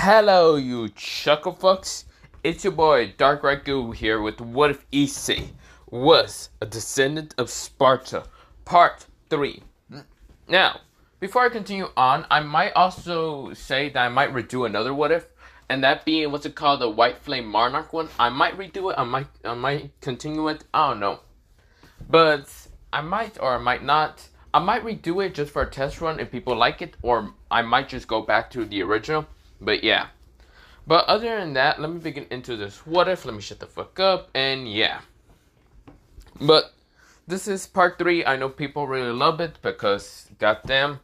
Hello, you chucklefucks. It's your boy Dark Ragu here with What If Issei was a descendant of Sparta, Part 3. Now, before I continue on, I might also say that I might redo another What If, and that being, what's it called, the White Flame Monarch one. I might redo it, I might continue it, I don't know. But I might or I might not. I might redo it just for a test run if people like it, or I might just go back to the original. But yeah. But other than that, let me begin into this what if. Let me shut the fuck up, and yeah. But this is part 3. I know people really love it because, goddamn,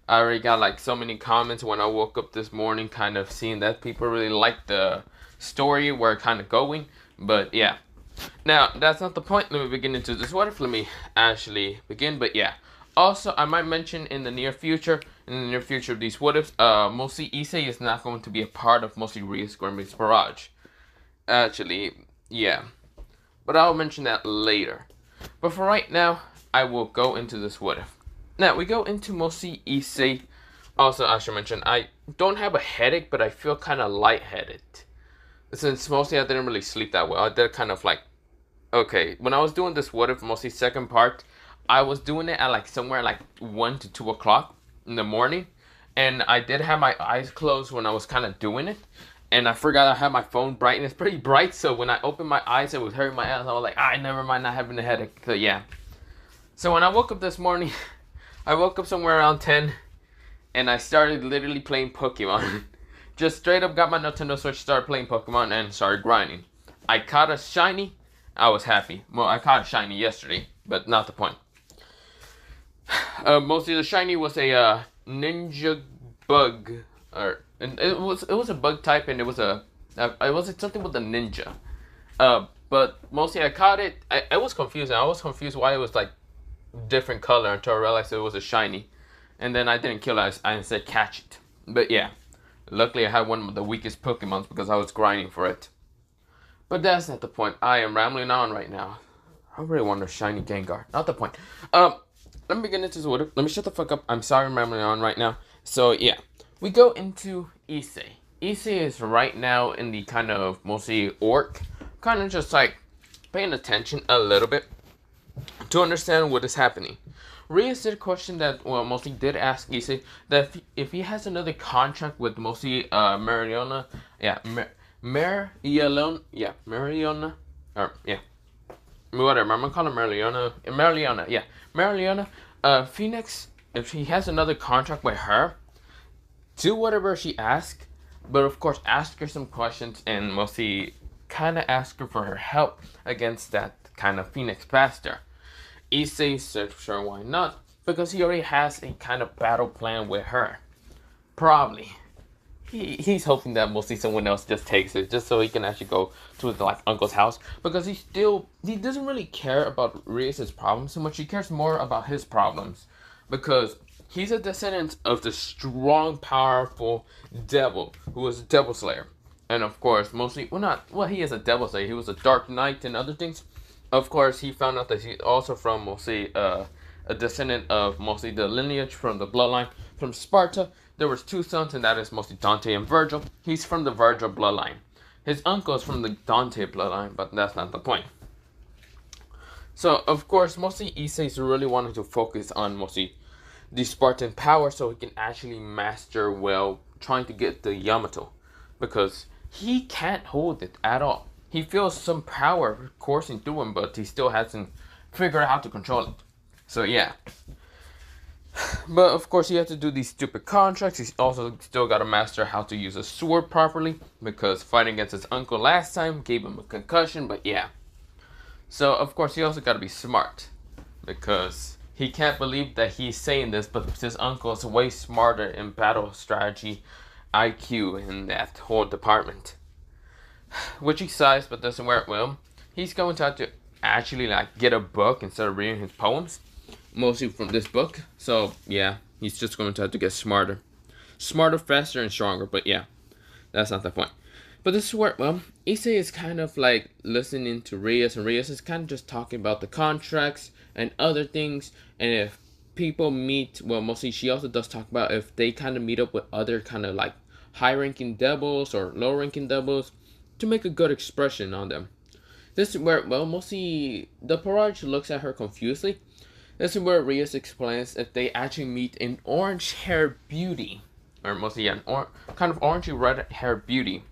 I already got like so many comments when I woke up this morning, kind of seeing that people really like the story, where it's kind of going. But yeah. Now, that's not the point. Let me begin into this what if. Let me actually begin, but yeah. Also, I might mention in the near future of these what ifs, mostly Issei is not going to be a part of mostly Ria's Gourmet's Barrage. Actually, yeah. But I'll mention that later. But for right now, I will go into this what if. Now, we go into mostly Issei. Also, I should mention, I don't have a headache, but I feel kind of lightheaded. Since mostly I didn't really sleep that well. I did kind of like, okay, when I was doing this what if, mostly second part, I was doing it at like somewhere like 1 to 2 o'clock in the morning. And I did have my eyes closed when I was kind of doing it. And I forgot I had my phone bright, and it's pretty bright. So when I opened my eyes, it was hurting my eyes. I was like, never mind not having a headache. So yeah. So when I woke up this morning, I woke up somewhere around 10. And I started literally playing Pokemon. Just straight up got my Nintendo Switch, started playing Pokemon, and started grinding. I caught a shiny. I was happy. Well, I caught a shiny yesterday, but not the point. Mostly the shiny was a ninja bug, or it was a bug type, and it was something with a ninja. But mostly I caught it. I was confused. I was confused why it was like different color until I realized it was a shiny, and then I didn't kill it. I instead catch it. But yeah, luckily I had one of the weakest Pokemons because I was grinding for it. But that's not the point. I am rambling on right now. I really want a shiny Gengar. Not the point. Let me get into this order. Let me shut the fuck up. I'm sorry I'm rambling on right now. So, yeah. We go into Issei. Issei is right now in the kind of mostly orc. Kind of just like paying attention a little bit to understand what is happening. Ria did a question that, well, mostly did ask Issei that if he has another contract with mostly Mereoleona. Yeah, Mereoleona. Yeah, Mereoleona. Or, yeah. Whatever, I'm gonna call her Mereoleona, yeah. Mereoleona, Phenix, if he has another contract with her, do whatever she asks, but of course ask her some questions and mostly kind of ask her for her help against that kind of Phenix faster. Issei said sure, why not, because he already has a kind of battle plan with her. Probably. He's hoping that mostly someone else just takes it, just so he can actually go to his like uncle's house, because he doesn't really care about Ria's problems so much. He cares more about his problems, because he's a descendant of the strong, powerful devil who was a devil slayer, and of course mostly he is a devil slayer. He was a dark knight and other things. Of course, he found out that he's also from mostly a descendant of mostly the lineage from the bloodline from Sparta. There was 2 sons, and that is mostly Dante and Virgil. He's from the Virgil bloodline. His uncle is from the Dante bloodline, but that's not the point. So, of course, mostly Issei's really wanted to focus on mostly the Spartan power so he can actually master well trying to get the Yamato. Because he can't hold it at all. He feels some power coursing through him, but he still hasn't figured out how to control it. So, yeah. But of course he had to do these stupid contracts. He's also still got to master how to use a sword properly, because fighting against his uncle last time gave him a concussion. But yeah, so of course he also got to be smart, because he can't believe that he's saying this, but his uncle is way smarter in battle strategy, IQ in that whole department, which he sighs but doesn't wear it well. He's going to have to actually like get a book instead of reading his poems, mostly from this book. So yeah, he's just going to have to get smarter, faster, and stronger. But yeah, that's not the point. But this is where, well, Issei is kind of like listening to Rias, and Rias is kind of just talking about the contracts and other things. And if people meet, well, mostly she also does talk about if they kind of meet up with other kind of like high-ranking devils or low-ranking devils to make a good expression on them. This is where, well, mostly the Paraj looks at her confusedly. This is where Rios explains if they actually meet an orange-haired beauty, or mostly an kind of orangey red-haired beauty.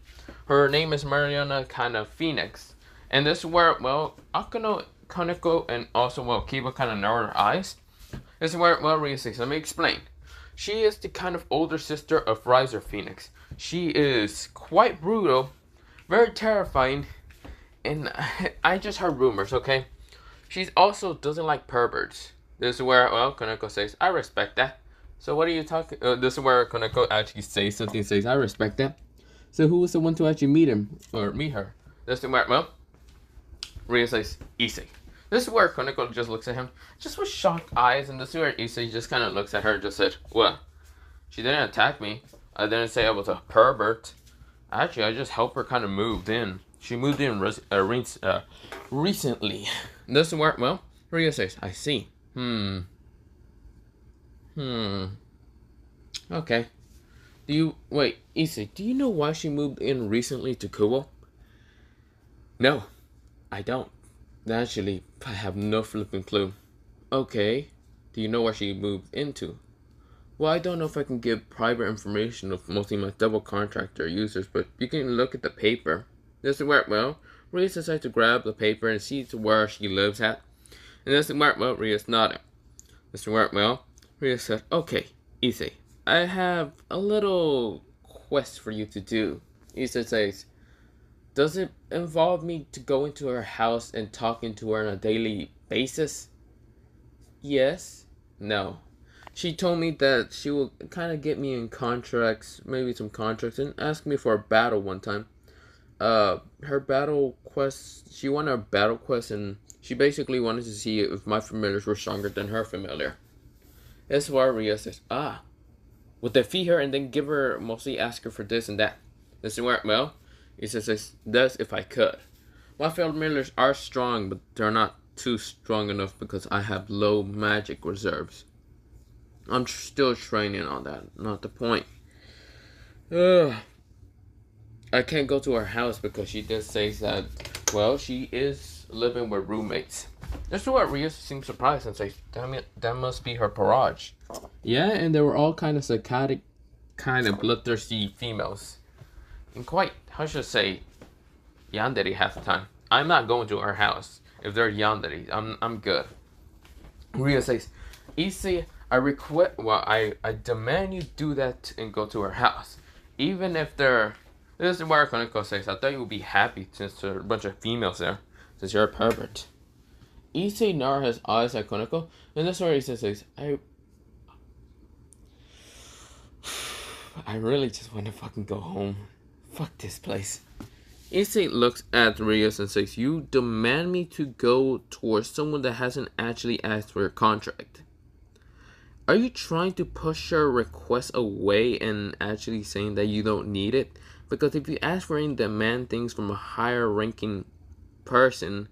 Her name is Mereoleona, kind of Phenix. And this is where, well, Akano, Kaneko, and also, well, Kiba kind of narrow their eyes. This is where, well, Rios says, let me explain. She is the kind of older sister of Riser Phenix. She is quite brutal, very terrifying, and I just heard rumors, okay? She also doesn't like perverts. This is where, well, Kaneko says, I respect that. So what are you talking? This is where Kaneko actually says something, says, I respect that. So who was the one to actually meet him, or meet her? This is where, well, Ria says, Issei. This is where Kaneko just looks at him, just with shocked eyes, and this is where Issei just kind of looks at her and just said, well, she didn't attack me. I didn't say I was a pervert. Actually, I just helped her kind of move in. She moved in recently. This is where, well, Ria says, I see. Okay. Wait, Issei, do you know why she moved in recently to Kubo? No, I don't. Actually, I have no flipping clue. Okay. Do you know where she moved into? Well, I don't know if I can give private information of mostly my double contractor users, but you can look at the paper. This is where, well, Rios decides to grab the paper and see where she lives at. And this is where, well, Rios nodded. This is where, well, Rios said, okay, Issei, I have a little quest for you to do. Issei says, does it involve me to go into her house and talking to her on a daily basis? Yes. No. She told me that she will kind of get me in contracts, maybe some contracts, and ask me for a battle one time. Her battle quest, she won a battle quest, and she basically wanted to see if my familiars were stronger than her familiar. That's why Ria says, would defeat her and then give her, mostly ask her for this and that. This is where, well, he says, that's if I could. My familiars are strong, but they're not too strong enough because I have low magic reserves. I'm still training on that, not the point. I can't go to her house because she did say that, well, she is living with roommates. This is what Ria seems surprised and says, damn it, that must be her Paraj. Yeah, and they were all kind of psychotic, kind of bloodthirsty females. And quite, how should I say, yandere half the time. I'm not going to her house. If they're yandere, I'm good. Ria says, Issei, I demand you do that and go to her house. Even if they're... This is where Koneko says, I thought you would be happy since there are a bunch of females there. Since you're a pervert. Issei narrowed his eyes at Koneko, and this is where Issei says, I really just want to fucking go home. Fuck this place. Issei looks at Rios and says, you demand me to go towards someone that hasn't actually asked for a contract. Are you trying to push your request away and actually saying that you don't need it? Because if you ask for and demand things from a higher ranking person,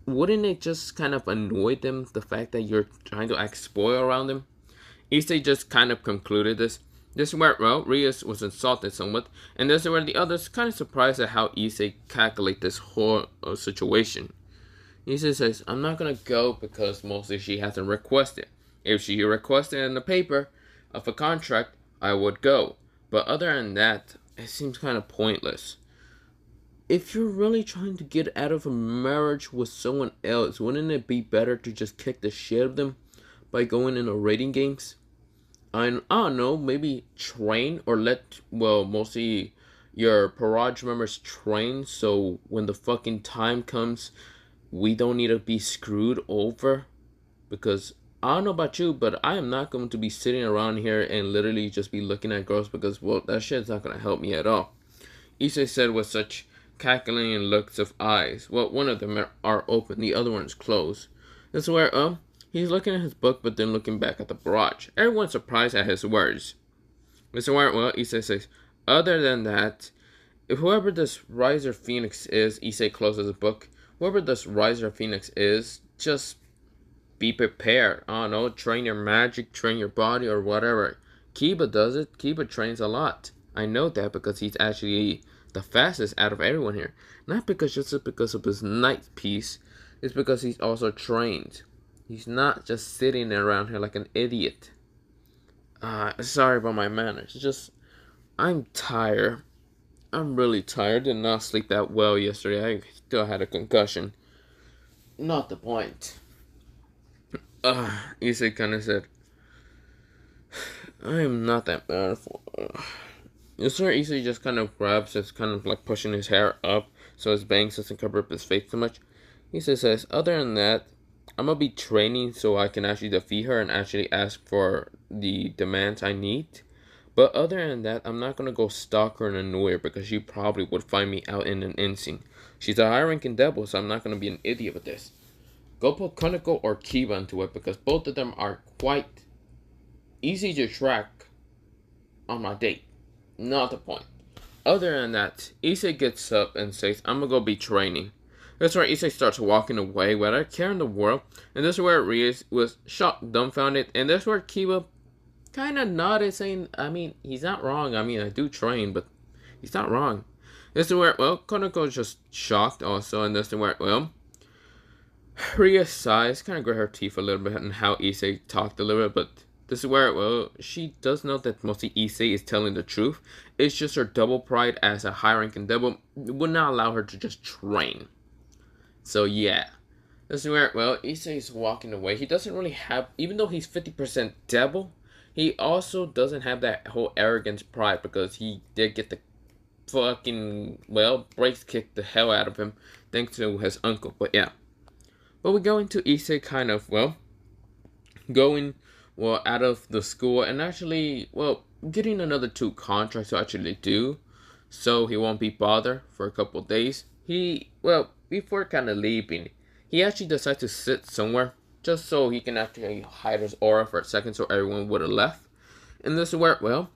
wouldn't it just kind of annoy them, the fact that you're trying to act spoil around them? Issei just kind of concluded this. This is where, well, Rios was insulted somewhat, and this is where the others kind of surprised at how Issei calculate this whole situation. Issei says, I'm not gonna go because mostly she hasn't requested. If she requested in the paper of a contract, I would go. But other than that, it seems kind of pointless. If you're really trying to get out of a marriage with someone else, wouldn't it be better to just kick the shit out of them by going into raiding games? I don't know, maybe train or mostly your Paraj members train so when the fucking time comes, we don't need to be screwed over. Because I don't know about you, but I am not going to be sitting around here and literally just be looking at girls because, well, that shit's not going to help me at all. Issei said with such cackling looks of eyes. Well, one of them are open, the other one is closed. This is where, he's looking at his book, but then looking back at the barrage. Everyone's surprised at his words. Mr. Wyatt, well, Issei says, other than that, if whoever this Riser Phenix is, Issei closes the book, whoever this Riser Phenix is, just be prepared. I don't know, train your magic, train your body, or whatever. Kiba does it. Kiba trains a lot. I know that because he's actually the fastest out of everyone here. Not just because of his night piece, it's because he's also trained. He's not just sitting around here like an idiot. Sorry about my manners. It's just, I'm tired. I'm really tired. Did not sleep that well yesterday. I still had a concussion. Not the point. Issei kind of said, I am not that bad for. Sir Issei just kind of grabs, it's kind of like pushing his hair up so his bangs doesn't cover up his face too much. He says, other than that, I'm gonna be training so I can actually defeat her and actually ask for the demands I need. But other than that, I'm not gonna go stalk her and annoy her because she probably would find me out in an instant. She's a high ranking devil, so I'm not gonna be an idiot with this. Go put Kuniko or Kiba into it because both of them are quite easy to track on my date. Not the point. Other than that, Issei gets up and says, I'm gonna go be training. That's where Issei starts walking away without care in the world. And this is where Rias was shocked, dumbfounded. And that's where Kiba kind of nodded, saying, I mean, he's not wrong. I mean, I do train, but he's not wrong. This is where, well, Konoko's just shocked also. And this is where, well, Rias sighs, kind of grit her teeth a little bit and how Issei talked a little bit, but this is where, well, she does know that mostly Issei is telling the truth. It's just her double pride as a high-ranking devil would not allow her to just train. So, yeah. This is where, well, Issei is walking away. He doesn't really have, even though he's 50% devil, he also doesn't have that whole arrogance pride because he did get the fucking, well, brakes kicked the hell out of him thanks to his uncle. But, yeah. But we go into Issei kind of, well, going, well, out of the school and actually, well, getting another 2 contracts to actually do so he won't be bothered for a couple days. He, well, before kind of leaving, he actually decides to sit somewhere just so he can actually hide his aura for a second so everyone would have left. And this is where, well,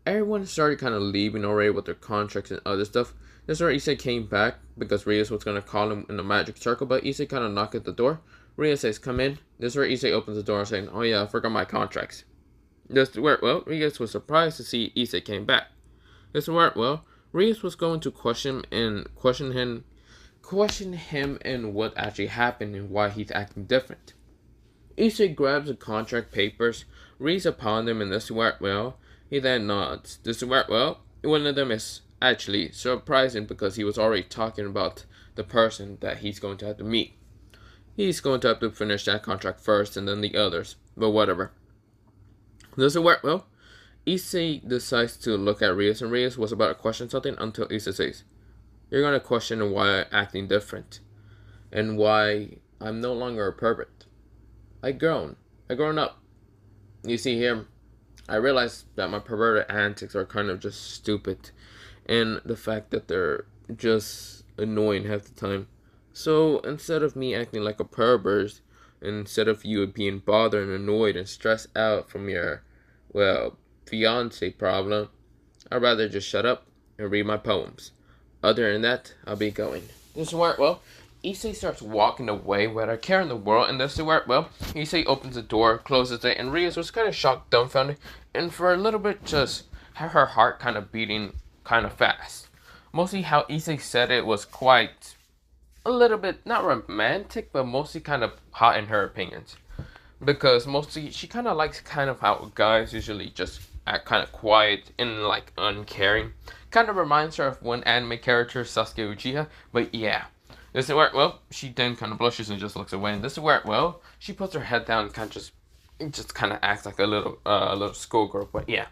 everyone started kind of leaving already with their contracts and other stuff. This is where Issei came back because Rias was going to call him in the magic circle, but Issei kind of knocked at the door. Rias says, come in. This is where Issei opens the door saying, oh yeah, I forgot my contracts. This is where, well, Rias was surprised to see Issei came back. This is where, well, Rias was going to question him and what actually happened and why he's acting different. Issei grabs the contract papers, reads upon them, and this is where, well, he then nods. This is where, well, one of them is actually surprising because he was already talking about the person that he's going to have to meet. He's going to have to finish that contract first and then the others, but whatever. This is where, well, Issei decides to look at Rias, and Rias was about to question something until Issei says, you're going to question why I'm acting different and why I'm no longer a pervert. I grown up. You see here, I realize that my perverted antics are kind of just stupid. And the fact that they're just annoying half the time. So instead of me acting like a pervert, instead of you being bothered and annoyed and stressed out from your, well, fiance problem, I'd rather just shut up and read my poems. Other than that, I'll be going. This is where, well, Issei starts walking away without care in the world, and this is where, well, Issei opens the door, closes it, and Rias was kind of shocked, dumbfounded, and for a little bit just had her heart kind of beating kind of fast. Mostly how Issei said it was quite a little bit, not romantic, but mostly kind of hot in her opinions. Because mostly she kind of likes kind of how guys usually just act kind of quiet and like uncaring. Kind of reminds her of one anime character, Sasuke Uchiha, but yeah. This is where, well, she then kind of blushes and just looks away. And this is where, well, she puts her head down and kind of just kind of acts like a little schoolgirl, but yeah.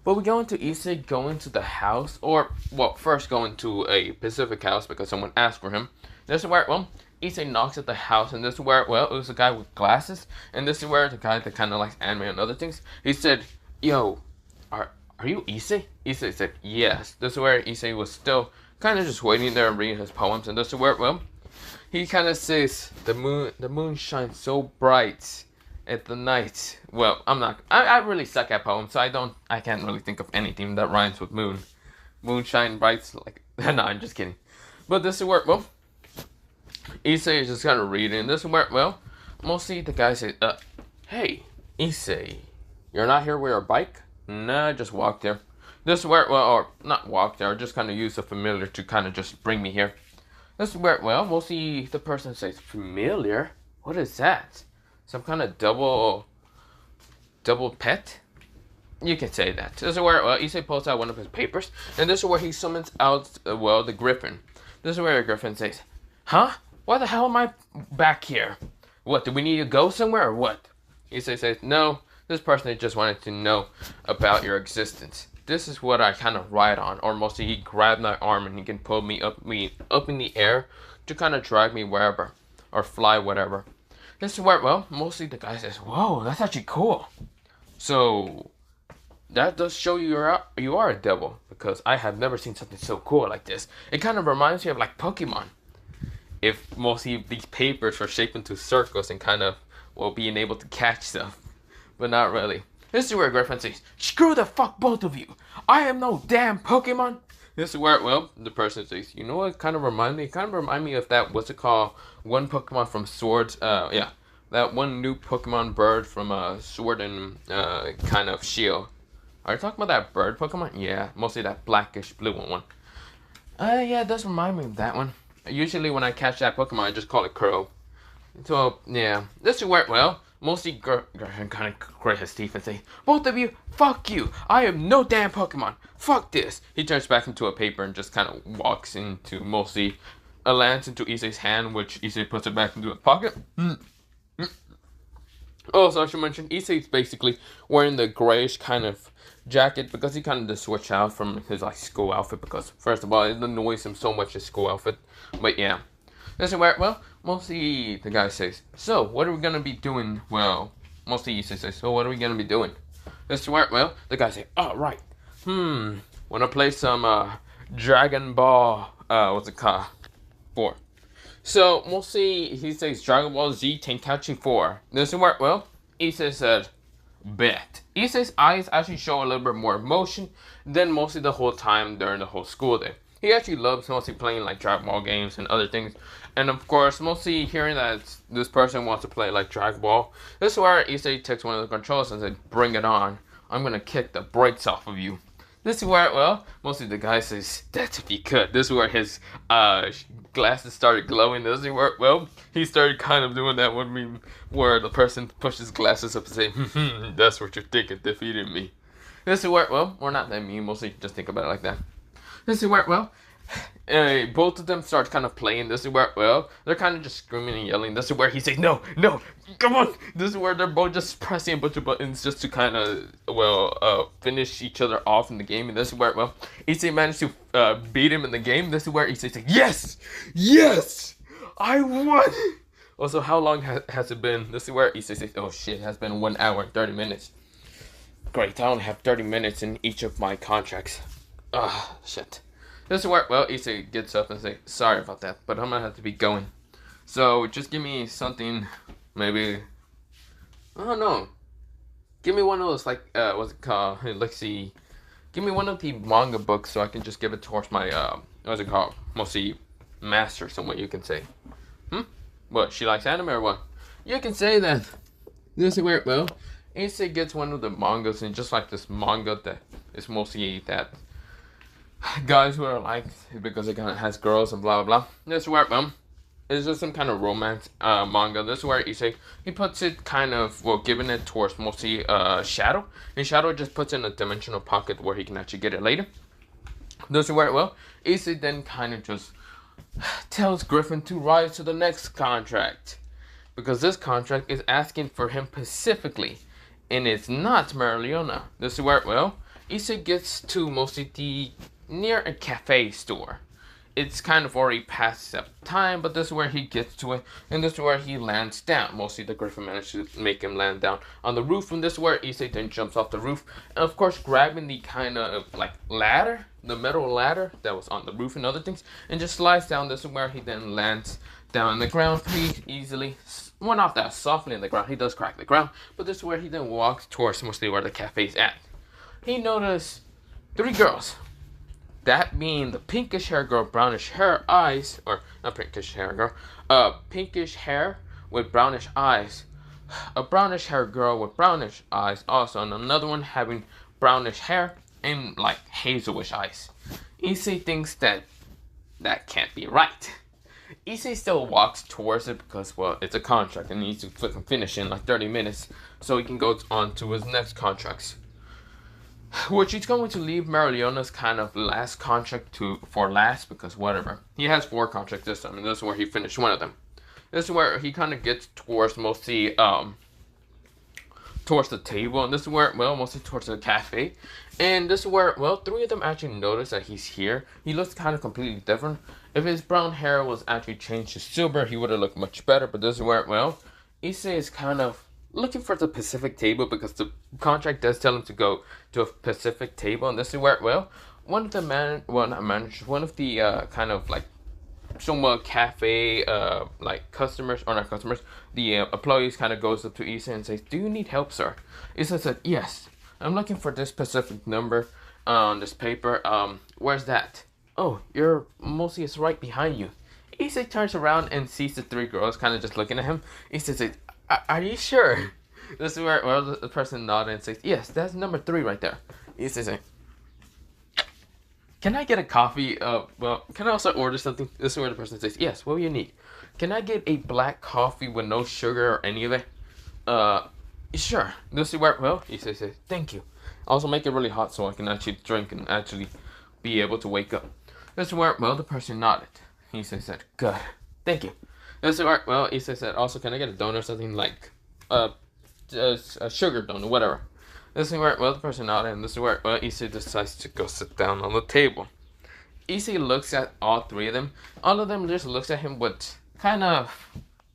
But we go into Issei going to the house, or, well, first going to a Pacific house because someone asked for him. This is where, well, Issei knocks at the house, and this is where, well, it was a guy with glasses, and this is where the guy that kind of likes anime and other things, he said, yo, are you Issei? Issei said, yes. This is where Issei was still kind of just waiting there and reading his poems, and this is where, well, he kind of says, the moon shines so bright at the night. Well, I really suck at poems, so I can't really think of anything that rhymes with moon. Moonshine bright, like, no, I'm just kidding. But this is where, well, Issei is just kind of reading. This is where, well, mostly the guy says, hey, Issei, you're not here with your bike? Nah, I just walked there. This is where, well, or not walk there, just kind of use a familiar to kind of just bring me here. This is where, well, we'll see the person says, familiar? What is that? Some kind of double pet? You can say that. This is where, well, Issei pulls out one of his papers, and this is where he summons out, well, the griffin. This is where the griffin says, huh? Why the hell am I back here? What, do we need to go somewhere or what? Issei says, no, this person just wanted to know about your existence. This is what I kind of ride on, or mostly he grabbed my arm and he can pull me up in the air to kind of drag me wherever, or fly whatever. This is where, well, mostly the guy says, whoa, that's actually cool. So, that does show you are a devil, because I have never seen something so cool like this. It kind of reminds me of like Pokemon. If mostly these papers were shaped into circles and kind of, well, being able to catch stuff. But not really. This is where Griffin says, screw the fuck both of you. I am no damn Pokemon. This is where, well, the person says, you know what kind of remind me? It kind of remind me of that, what's it called? One Pokemon from Swords, yeah. That one new Pokemon bird from Sword and kind of Shield. Are you talking about that bird Pokemon? Yeah, mostly that blackish blue one. Yeah, it does remind me of that one. Usually when I catch that Pokemon, I just call it Crow. So, yeah. This is where, well, mostly Griffin kind of grit his teeth and say, both of you, fuck you. I am no damn Pokemon. Fuck this. He turns back into a paper and just kind of walks into mostly a lance into Issei's hand, which Issei puts it back into a pocket. Also, I should mention, Issei's basically wearing the grayish kind of jacket because he kind of just switched out from his like school outfit because, first of all, it annoys him so much, his school outfit. But yeah. This is where, well, mostly the guy says, so, what are we going to be doing? Well, mostly Issei says, so what are we going to be doing? This is where, well, the guy says, oh, right. Want to play some Dragon Ball, what's it called? 4. So, mostly he says Dragon Ball Z Tenkaichi 4. This is where, well, Issei said, bet. Issei's eyes actually show a little bit more emotion than mostly the whole time during the whole school day. He actually loves mostly playing like Dragon Ball games and other things. And of course, mostly hearing that this person wants to play like Dragon Ball. This is where Issei takes one of the controls and says, bring it on. I'm going to kick the brakes off of you. This is where, well, mostly the guy says, that's if he could. This is where his glasses started glowing. This is where, well, he started kind of doing that one meme where the person pushes glasses up and say, that's what you're thinking, defeating me. This is where, well, or not that meme, mostly just think about it like that. This is where, well, both of them start kind of playing. This is where, well, they're kind of just screaming and yelling. This is where he says, no, come on. This is where they're both just pressing a bunch of buttons just to kind of, well, finish each other off in the game. And this is where, well, Issei managed to beat him in the game. This is where Issei says, yes, I won. Also, how long has it been? This is where Issei says, oh shit, it has been 1 hour and 30 minutes. Great, I only have 30 minutes in each of my contracts. Shit. This is where, well, Issei gets up and says, sorry about that, but I'm gonna have to be going. So, just give me something, maybe, I don't know. Give me one of those, like, what's it called? Let's see. Give me one of the manga books so I can just give it towards my, what's it called? Mostly master, somewhat you can say. What, she likes anime or what? You can say that. This is where, well, Issei gets one of the mangas, and just like this manga that is mostly that guys who are like, because it kind of has girls and blah blah blah. This is where, it's just some kind of romance manga. This is where Issei, he puts it kind of, well, giving it towards mostly Shadow. And Shadow just puts it in a dimensional pocket where he can actually get it later. This is where, well, Issei then kind of just tells Griffin to rise to the next contract. Because this contract is asking for him specifically. And it's not Mereoleona. This is where, well, Issei gets to mostly the near a cafe store. It's kind of already past that time, but this is where he gets to it, and this is where he lands down. Mostly the Griffin managed to make him land down on the roof, and this is where Issei then jumps off the roof, and of course grabbing the kind of like ladder, the metal ladder that was on the roof and other things, and just slides down. This is where he then lands down on the ground pretty easily. Well, not that softly on the ground, he does crack the ground, but this is where he then walks towards mostly where the cafe's at. He noticed 3 girls. That being the pinkish hair girl, brownish hair eyes, or not pinkish hair girl, pinkish hair with brownish eyes, a brownish hair girl with brownish eyes also, and another one having brownish hair and like hazelish eyes. Issei thinks that can't be right. Issei still walks towards it because, well, it's a contract and he needs to finish in like 30 minutes so he can go on to his next contracts. Which he's going to leave Mereoleona's kind of last contract for last because whatever. He has 4 contracts this time and this is where he finished one of them. This is where he kind of gets towards mostly towards the table, and this is where, well, mostly towards the cafe. And this is where, well, 3 of them actually notice that he's here. He looks kind of completely different. If his brown hair was actually changed to silver, he would have looked much better. But this is where, well, Issei is kind of looking for the Pacific table because the contract does tell him to go to a Pacific table. And this is where, well, one of the one of the kind of like somewhat cafe like customers, or not customers, the employees kind of goes up to Issei and says, "Do you need help, sir?" Issei said, "Yes, I'm looking for this specific number on this paper. Where's that?" "Oh, your mostly is right behind you." Issei turns around and sees the 3 girls kind of just looking at him. Issei says, "Are you sure?" This is where, well, the person nodded and says, "Yes, that's number 3 right there." Issei says, "Can I get a coffee? Well, can I also order something?" This is where the person says, "Yes, what do you need?" "Can I get a black coffee with no sugar or any of it?" Sure." This is where, well, he says, "Thank you. Also make it really hot so I can actually drink and actually be able to wake up." This is where, well, the person nodded. He says, "Good. Thank you." This is where, well, he says, "Also, can I get a donut or something like, a sugar donut, whatever." This is where, well, the person nodded, and this is where, well, Issei decides to go sit down on the table. Issei looks at all 3 of them. All of them just looks at him with kind of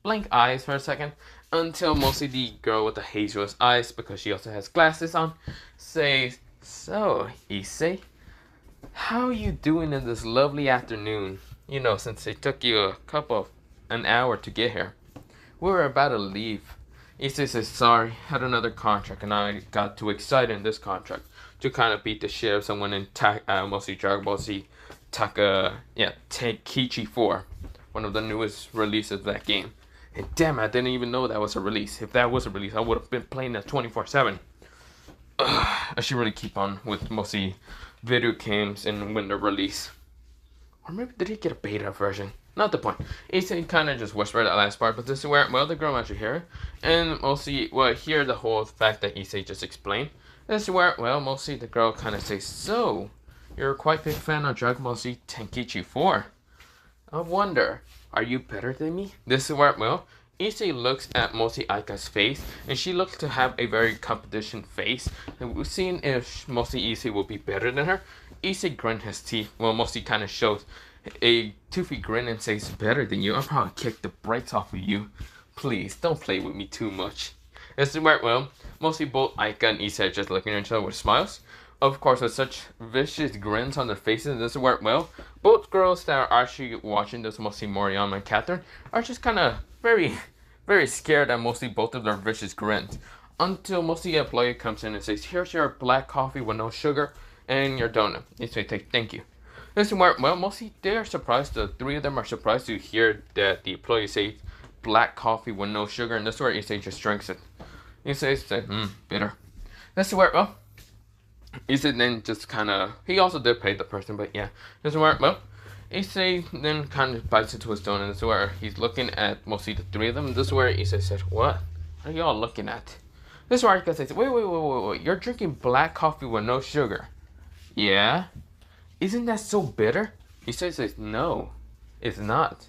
blank eyes for a second, until mostly the girl with the hazel's eyes, because she also has glasses on, says, "So, Issei, how are you doing in this lovely afternoon? You know, since it took you an hour to get here. We were about to leave." Issei says, "Sorry, had another contract and I got too excited in this contract to kind of beat the shit out of someone in mostly Dragon Ball Z Tenkaichi 4, one of the newest releases of that game. And damn, I didn't even know that was a release. If that was a release, I would have been playing that 24/7. I should really keep on with mostly video games and when they're released. Or maybe did he get a beta version? Not the point. Issei kind of just whispered that last part, but this is where, well, the girl actually hear it. And mostly, well, hear the whole fact that Issei just explained. This is where, well, mostly the girl kind of says, "So, you're a quite big fan of Dragon Ball Z Tenkaichi 4. I wonder, are you better than me?" This is where, well, Issei looks at mostly Aika's face, and she looks to have a very competition face. And we've seen if mostly Issei will be better than her. Issei grinned his teeth, well, mostly kind of shows a toothy grin and says, "Better than you? I'll probably kick the brakes off of you. Please, don't play with me too much." This is where, well, mostly both Aika and Issei are just looking at each other with smiles. Of course, with such vicious grins on their faces, this is where, well, both girls that are actually watching this, mostly Mereoleona and Catherine, are just kind of very, very scared at mostly both of their vicious grins. Until mostly the employee comes in and says, "Here's your black coffee with no sugar and your donut." Issei says, "Thank you." This is where, well, mostly they are surprised. The 3 of them are surprised to hear that the employee says black coffee with no sugar, and this is where Issei just drinks it. Issei says, "Bitter." This is where, well, Issei then just kind of, he also did pay the person, but yeah. This is where, well, Issei then kind of bites into his donut. This is where he's looking at mostly the 3 of them. This is where Issei said, "What are y'all looking at?" This is where Aika says, wait, you're drinking black coffee with no sugar." "Yeah? Isn't that so bitter?" Issei says, "No, it's not.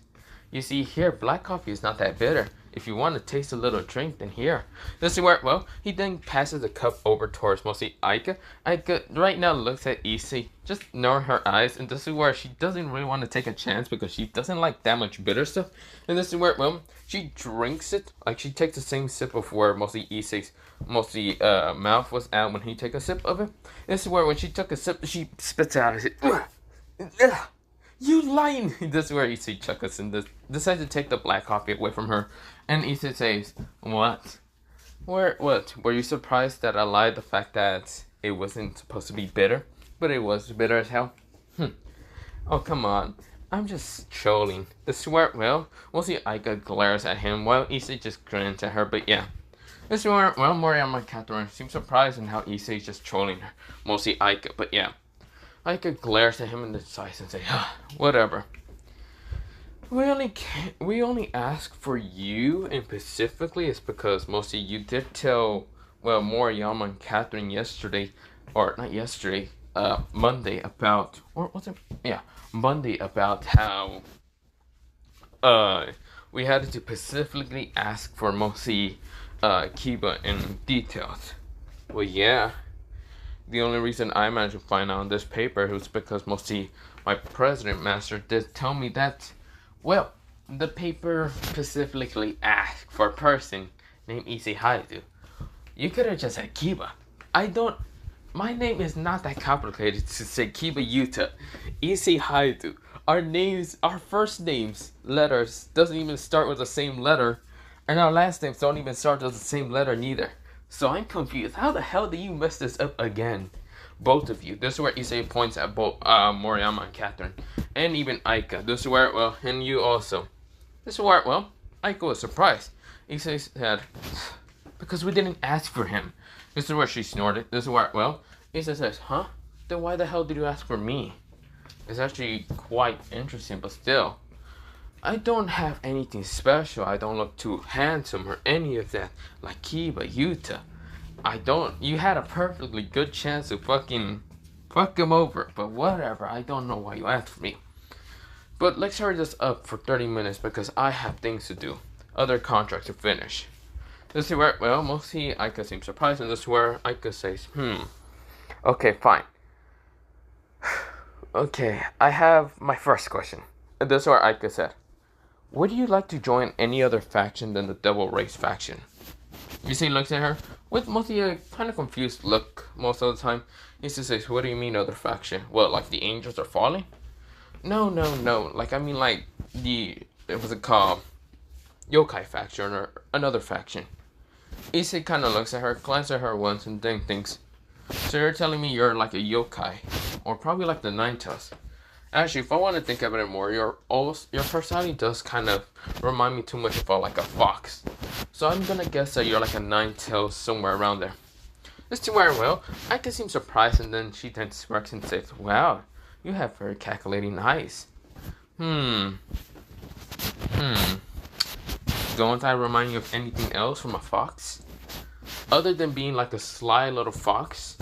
You see, here, black coffee is not that bitter. If you want to taste a little drink, then here." This is where, well, he then passes the cup over towards mostly Aika. Aika right now looks at Issei, just ignoring her eyes, and this is where she doesn't really want to take a chance because she doesn't like that much bitter stuff. And this is where, well, she drinks it, like she takes the same sip of where mostly Issei's mostly mouth was at when he took a sip of it. This is where when she took a sip, she spits out and says, "Ugh. You lying!" This is where Issei chuckles and decides to take the black coffee away from her. And Issei says, "What? What? Were you surprised that I lied the fact that it wasn't supposed to be bitter? But it was bitter as hell? Oh, come on. I'm just trolling." This is where, well, mostly Aika glares at him while Issei just grins at her, but yeah. This is where, well, Mereoleona and Catherine seem surprised in how Issei is just trolling her. Mostly Aika, but yeah. Aika glares at him in the eyes and says, whatever. We only ask for you, and specifically it's because mostly you did tell, well, Mereoleona and Catherine yesterday, or not yesterday, Monday about, or was it? Yeah, Monday about how, we had to specifically ask for mostly, Kiba in details. Well, yeah. The only reason I managed to find out on this paper was because mostly my president master did tell me that, well, the paper specifically asked for a person named Issei Haidu. You could have just said Kiba. My name is not that complicated to say Kiba Yuta, Issei Haidu. Our first names, letters, doesn't even start with the same letter, and our last names don't even start with the same letter neither. So I'm confused. How the hell do you mess this up again? Both of you. This is where Issei points at both Mereoleona and Catherine. And even Aika. This is where, well, and you also. This is where, well, Aika was surprised. Issei said, because we didn't ask for him. This is where she snorted. This is where, well, Issei says, huh? Then why the hell did you ask for me? It's actually quite interesting, but still. I don't have anything special. I don't look too handsome or any of that. Like Kiba, Yuta. You had a perfectly good chance to fucking fuck him over. But whatever. I don't know why you asked for me. But let's hurry this up for 30 minutes because I have things to do. Other contracts to finish. This is where, well, mostly Aika seems surprised. And this is where Aika says, okay, fine. Okay, I have my first question. And this is where Aika said, would you like to join any other faction than the Devil Race faction? Issei looks at her with mostly a kind of confused look most of the time. Issei says, what do you mean other faction? Well, like the angels are falling? No. Like, I mean like it was called yokai faction or another faction. Issei kind of looks at her, glances at her once, and then thinks, so you're telling me you're like a yokai, or probably like the Nine-Tails. Actually, if I want to think about it more, your personality does kind of remind me too much about like a fox. So I'm gonna guess that you're like a Nine-Tails somewhere around there. This is where, well, I can seem surprised, and then she then smirks and says, wow, you have very calculating eyes. Don't I remind you of anything else from a fox? Other than being like a sly little fox?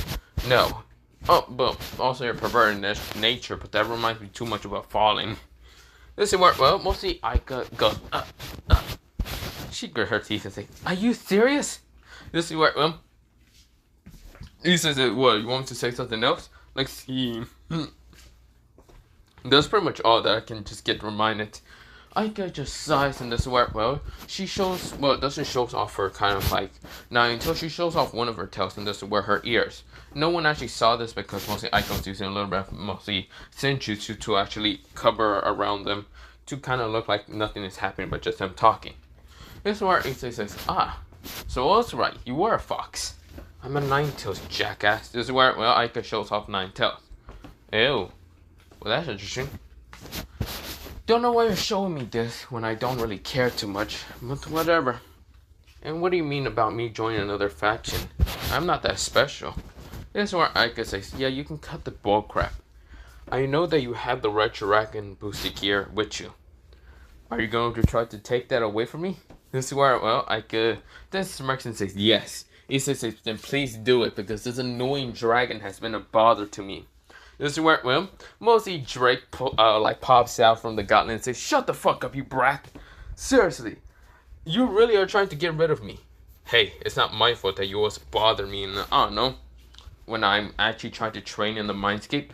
No. Oh, but also your perverted nature, but that reminds me too much about falling. This is where, well, mostly Aika goes, She grit her teeth and says, are you serious? This is where, well, he says, what, you want me to say something else? Like, see, that's pretty much all that I can just get reminded. Aika just sighs, and this is where, well, she shows, well, it doesn't show off her kind of like, now until she shows off one of her tails, and this is where her ears. No one actually saw this because mostly Aika was using a little bit of mostly senjutsu to actually cover around them to kind of look like nothing is happening but just them talking. This is where Issei says, so I was right, you were a fox. I'm a Nine-Tails, jackass. This is where, well, Aika shows off Nine-Tails. Ew. Well, that's interesting. Don't know why you're showing me this when I don't really care too much, but whatever. And what do you mean about me joining another faction? I'm not that special. This is where Aika says, yeah, you can cut the bullcrap. I know that you have the Red Dragon boosted gear with you. Are you going to try to take that away from me? This is where, well, Aika then smirks and says, yes. He says, then please do it because this annoying dragon has been a bother to me. This is where, well, mostly Drake pops out from the gauntlet and says, shut the fuck up, you brat. Seriously, you really are trying to get rid of me. Hey, it's not my fault that you always bother me and, I don't know, when I'm actually trying to train in the Mindscape.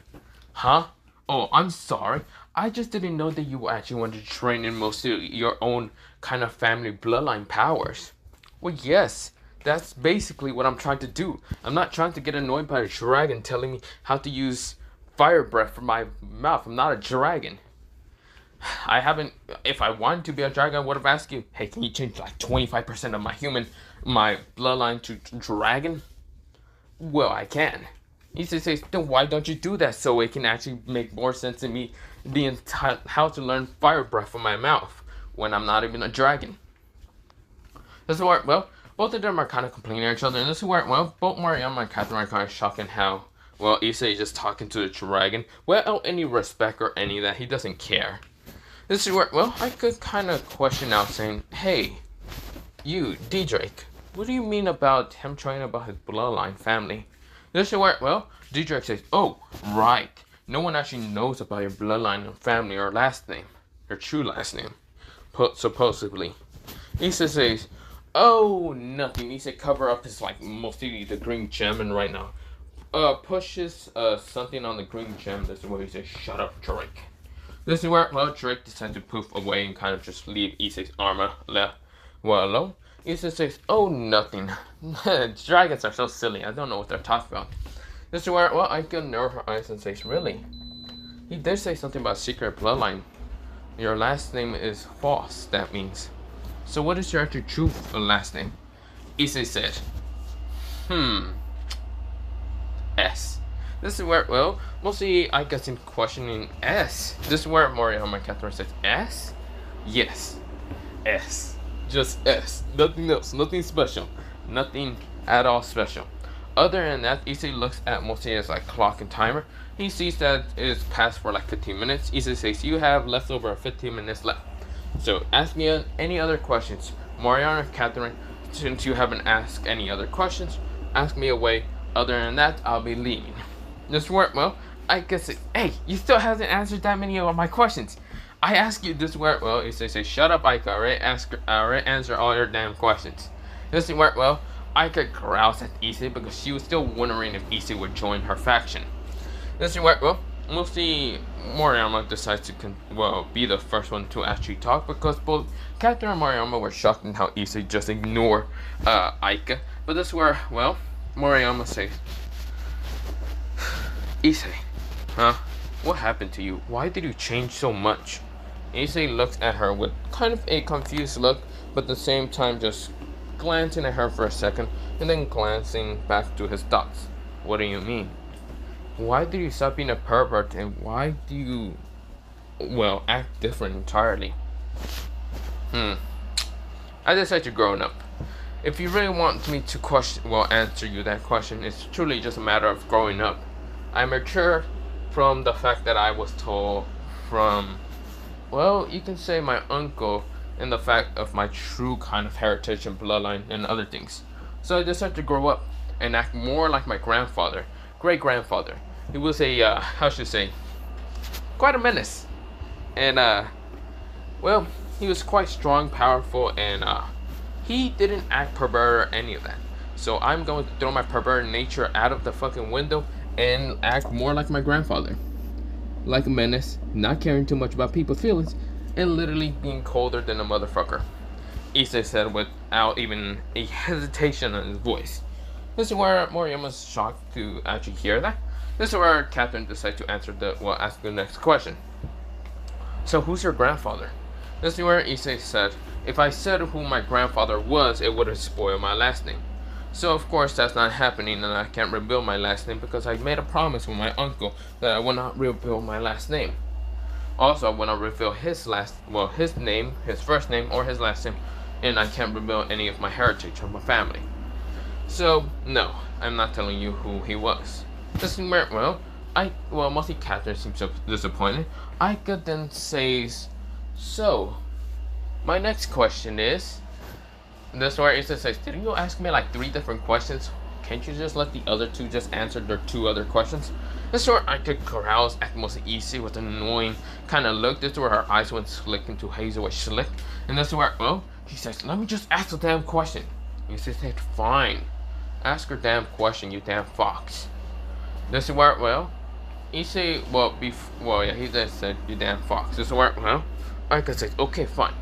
Huh? Oh, I'm sorry. I just didn't know that you actually wanted to train in most of your own kind of family bloodline powers. Well, yes. That's basically what I'm trying to do. I'm not trying to get annoyed by a dragon telling me how to use fire breath from my mouth. I'm not a dragon. If I wanted to be a dragon, I would have asked you, hey, can you change like 25% of my bloodline to dragon? Well, I can. He says, then why don't you do that so it can actually make more sense to me how to learn fire breath from my mouth when I'm not even a dragon? That's why, well, both of them are kind of complaining at each other, and this is where, well, both Mereoleona and Catherine are kind of shocked in how, well, Issei is just talking to the dragon without any respect or any of that. He doesn't care. This is where, well, I could kind of question now, saying, hey, you, D-Drake, what do you mean about him trying about his bloodline family? This is where, well, D-Drake says, oh, right. No one actually knows about your bloodline and family or last name. Your true last name. Supposedly. Issei says, oh, nothing. Issei cover up his, like, mostly the green gem, and right now, pushes, something on the green gem. This is where he says, shut up, Drake. This is where, well, Drake decides to poof away and kind of just leave Issei's armor alone. Issei says, oh, nothing. Dragons are so silly. I don't know what they're talking about. This is where, well, I can nerve her eyes and says, really? He did say something about secret bloodline. Your last name is false, that means. So what is your actual true last name? Issei said, S. This is where, well, mostly I guess in questioning S. This is where Mereoleona and Catherine says, S? Yes. S. Just S. Nothing else. Nothing special. Nothing at all special. Other than that, Issei looks at mostly as like clock and timer. He sees that it's passed for like 15 minutes. Issei says, you have left over 15 minutes left. So ask me any other questions. Mereoleona and Catherine, since you haven't asked any other questions, ask me away. Other than that, I'll be leaving. This work, well, I guess hey, you still haven't answered that many of my questions. I ask you this work, well, Issei says, shut up, Aika, I already answer all your damn questions. This work, well, Aika growls at Issei because she was still wondering if Issei would join her faction. This work, well, mostly Mereoleona decides to be the first one to actually talk because both Catherine and Mereoleona were shocked in how Issei just ignored Aika. But this where, well, Mereoleona says, Issei, huh? What happened to you? Why did you change so much? Issei looks at her with kind of a confused look, but at the same time just glancing at her for a second, and then glancing back to his thoughts. What do you mean? Why did you stop being a pervert, and why do you, well, act different entirely? I decided to grow up. If you really want me to answer you that question, it's truly just a matter of growing up. I mature from the fact that I was told from, well, you can say my uncle, and the fact of my true kind of heritage and bloodline and other things. So I decided to grow up and act more like my grandfather, great-grandfather. He was a, quite a menace. And, well, he was quite strong, powerful, and, he didn't act pervert or any of that. So I'm going to throw my pervert nature out of the fucking window and act more like my grandfather. Like a menace, not caring too much about people's feelings, and literally being colder than a motherfucker. Issei said without even a hesitation on his voice. This is where Mereoleona's shocked to actually hear that. This is where Catherine decided to ask the next question. So who's your grandfather? This is where Issei said, if I said who my grandfather was, it would have spoiled my last name. So of course that's not happening, and I can't reveal my last name because I made a promise with my uncle that I will not reveal my last name. Also, I will not reveal his name, his first name, or his last name, and I can't reveal any of my heritage or my family. So no, I'm not telling you who he was. This is where, mostly Catherine seems so disappointed. Aika then says, so my next question is, this is where Issei says, didn't you ask me like 3 different questions? Can't you just let the other 2 just answer their 2 other questions? This is where Aika growls at mostly Issei with an annoying kind of look. This is where her eyes went slick into hazel slick. And this is where, she says, let me just ask the damn question. Issei said, fine. Ask her damn question, you damn fox. This is where, Issei, he just said, you damn fox. This is where, Aika says, okay, fine.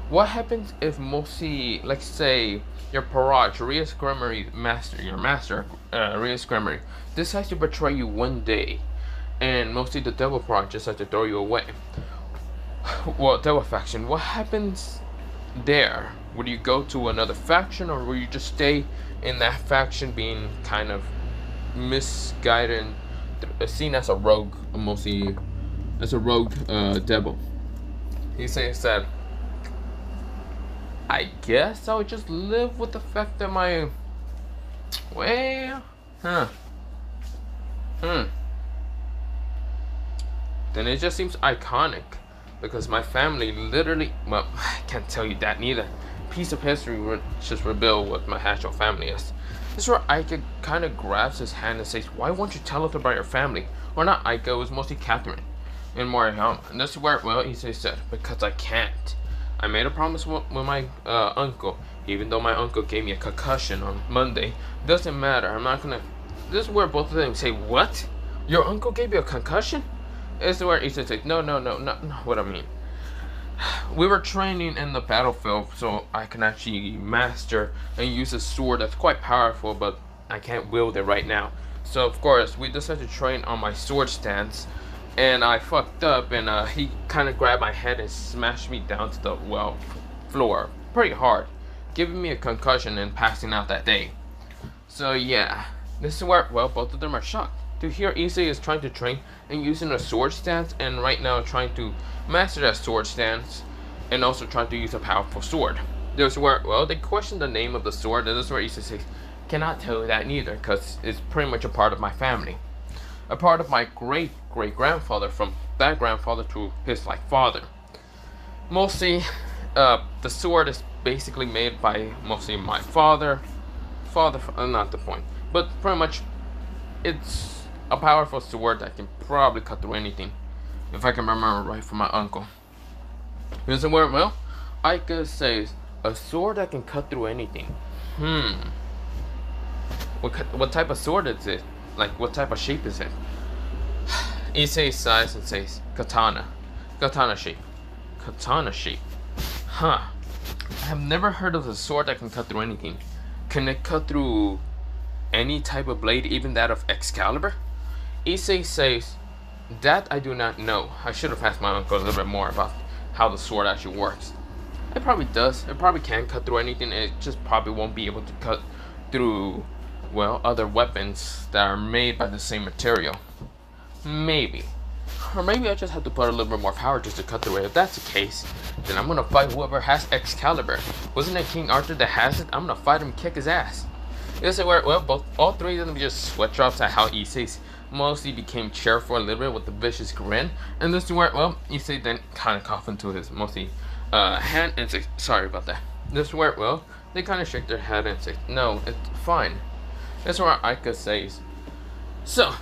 What happens if mostly, let's say, your Parage, Rias Gremory's master, your master, Rias Gremory, decides to betray you one day, and mostly the Devil Parage decides to throw you away? Well, Devil Faction, what happens there? Would you go to another faction, or will you just stay in that faction being kind of misguided, seen as a rogue, mostly as a rogue devil? He says that I guess I would just live with the fact that my, well, then it just seems iconic because my family literally, well, I can't tell you that neither. Piece of history would just reveal what my actual family is. This is where Ika kind of grabs his hand and says, "Why won't you tell us about your family?" Or not Ika, it was mostly Catherine and Mereoleona. And this is where, well, Issei said, "Because I can't. I made a promise with my uncle. Even though my uncle gave me a concussion on Monday, doesn't matter. I'm not gonna." This is where both of them say, "What? Your uncle gave you a concussion?" This is where Issei says, "No, not what I mean. We were training in the battlefield so I can actually master and use a sword that's quite powerful, but I can't wield it right now. So of course we decided to train on my sword stance, and I fucked up, and he kind of grabbed my head and smashed me down to the floor pretty hard, giving me a concussion and passing out that day. So yeah, this is where, well, both of them are shocked to hear Issei is trying to train and using a sword stance, and right now trying to master that sword stance and also trying to use a powerful sword. This is where, well, they question the name of the sword, and this is where Issei says, "Cannot tell you that neither, because it's pretty much a part of my family. A part of my great-great-grandfather, from that grandfather to his father. Mostly, the sword is basically made by mostly my father, not the point, but pretty much it's a powerful sword that can probably cut through anything, if I can remember right from my uncle." Here's the word, well, Ika says, "A sword that can cut through anything. What type of sword is it? Like, what type of shape is it?" Issei sighs and says, "Katana. Katana shape. Katana shape. Huh. I have never heard of a sword that can cut through anything. Can it cut through any type of blade, even that of Excalibur?" Issei says, "That I do not know. I should have asked my uncle a little bit more about how the sword actually works. It probably does. It probably can cut through anything. It just probably won't be able to cut through, well, other weapons that are made by the same material. Maybe. Or maybe I just have to put a little bit more power just to cut through it. If that's the case, then I'm gonna fight whoever has Excalibur. Wasn't it King Arthur that has it? I'm gonna fight him, kick his ass." This is where, well, all three of them just sweat drops at how Issei mostly became cheerful a little bit with a vicious grin. And this is where, well, Issei then kind of coughed into his mostly hand and say, "Sorry about that." This is where, well, they kind of shake their head and say, "No, it's fine." This is where Ika says, "So,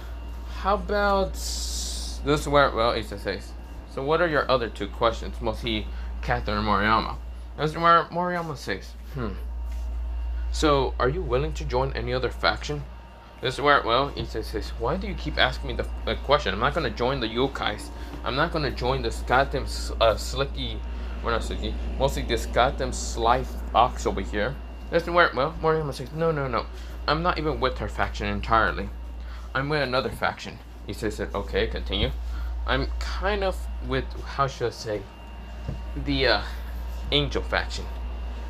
how about," this is where, well, Issei says, "So what are your other two questions?" Mostly Catherine and Mereoleona. This is where Mereoleona says, "So, are you willing to join any other faction?" This is where, well, Issei says, "Why do you keep asking me the question? I'm not going to join the yokais. I'm not going to join this goddamn slicky, well, not slicky, mostly this goddamn sly fox over here." This is where, well, Mereoleona says, No. I'm not even with her faction entirely. I'm with another faction." Issei said, "Okay, continue." "I'm kind of with, how should I say, the angel faction."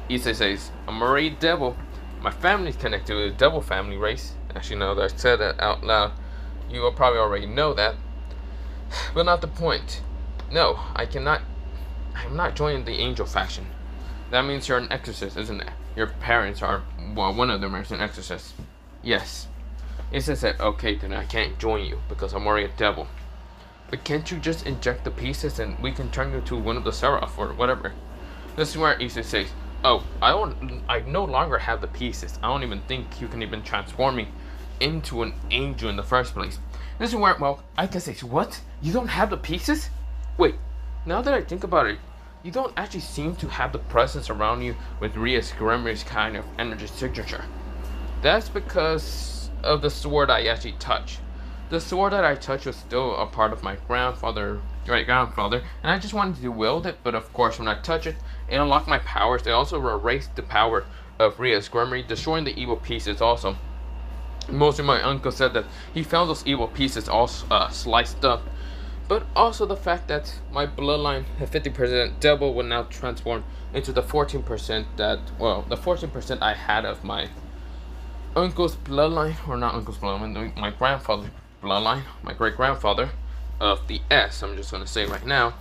Issei says, "I'm already devil. My family's connected to the devil family race." Actually, no, that I said that out loud. You will probably already know that. But not the point. No, I cannot. I'm not joining the angel faction. That means you're an exorcist, isn't it? Your parents are, well, one of them is an exorcist. Yes. Issei said, "Okay, then I can't join you because I'm already a devil. But can't you just inject the pieces and we can turn you to one of the Seraph or whatever?" This is where Issei says, "Oh, I no longer have the pieces. I don't even think you can even transform me into an angel in the first place." This is where, well, Ika says, "What? You don't have the pieces? Wait, now that I think about it, you don't actually seem to have the presence around you with Rias Grimmer's kind of energy signature. That's because of the sword I actually touch. The sword that I touched was still a part of my great-grandfather, and I just wanted to wield it, but of course when I touch it, it unlocked my powers. They also erased the power of Rias Grimmer, destroying the evil pieces also. Mostly my uncle said that he found those evil pieces all sliced up, but also the fact that my bloodline, the 50% devil, would now transform into the 14% that, well, the 14% I had of my uncle's bloodline, or not uncle's bloodline, my grandfather's bloodline, my great-grandfather, of the S, I'm just going to say right now,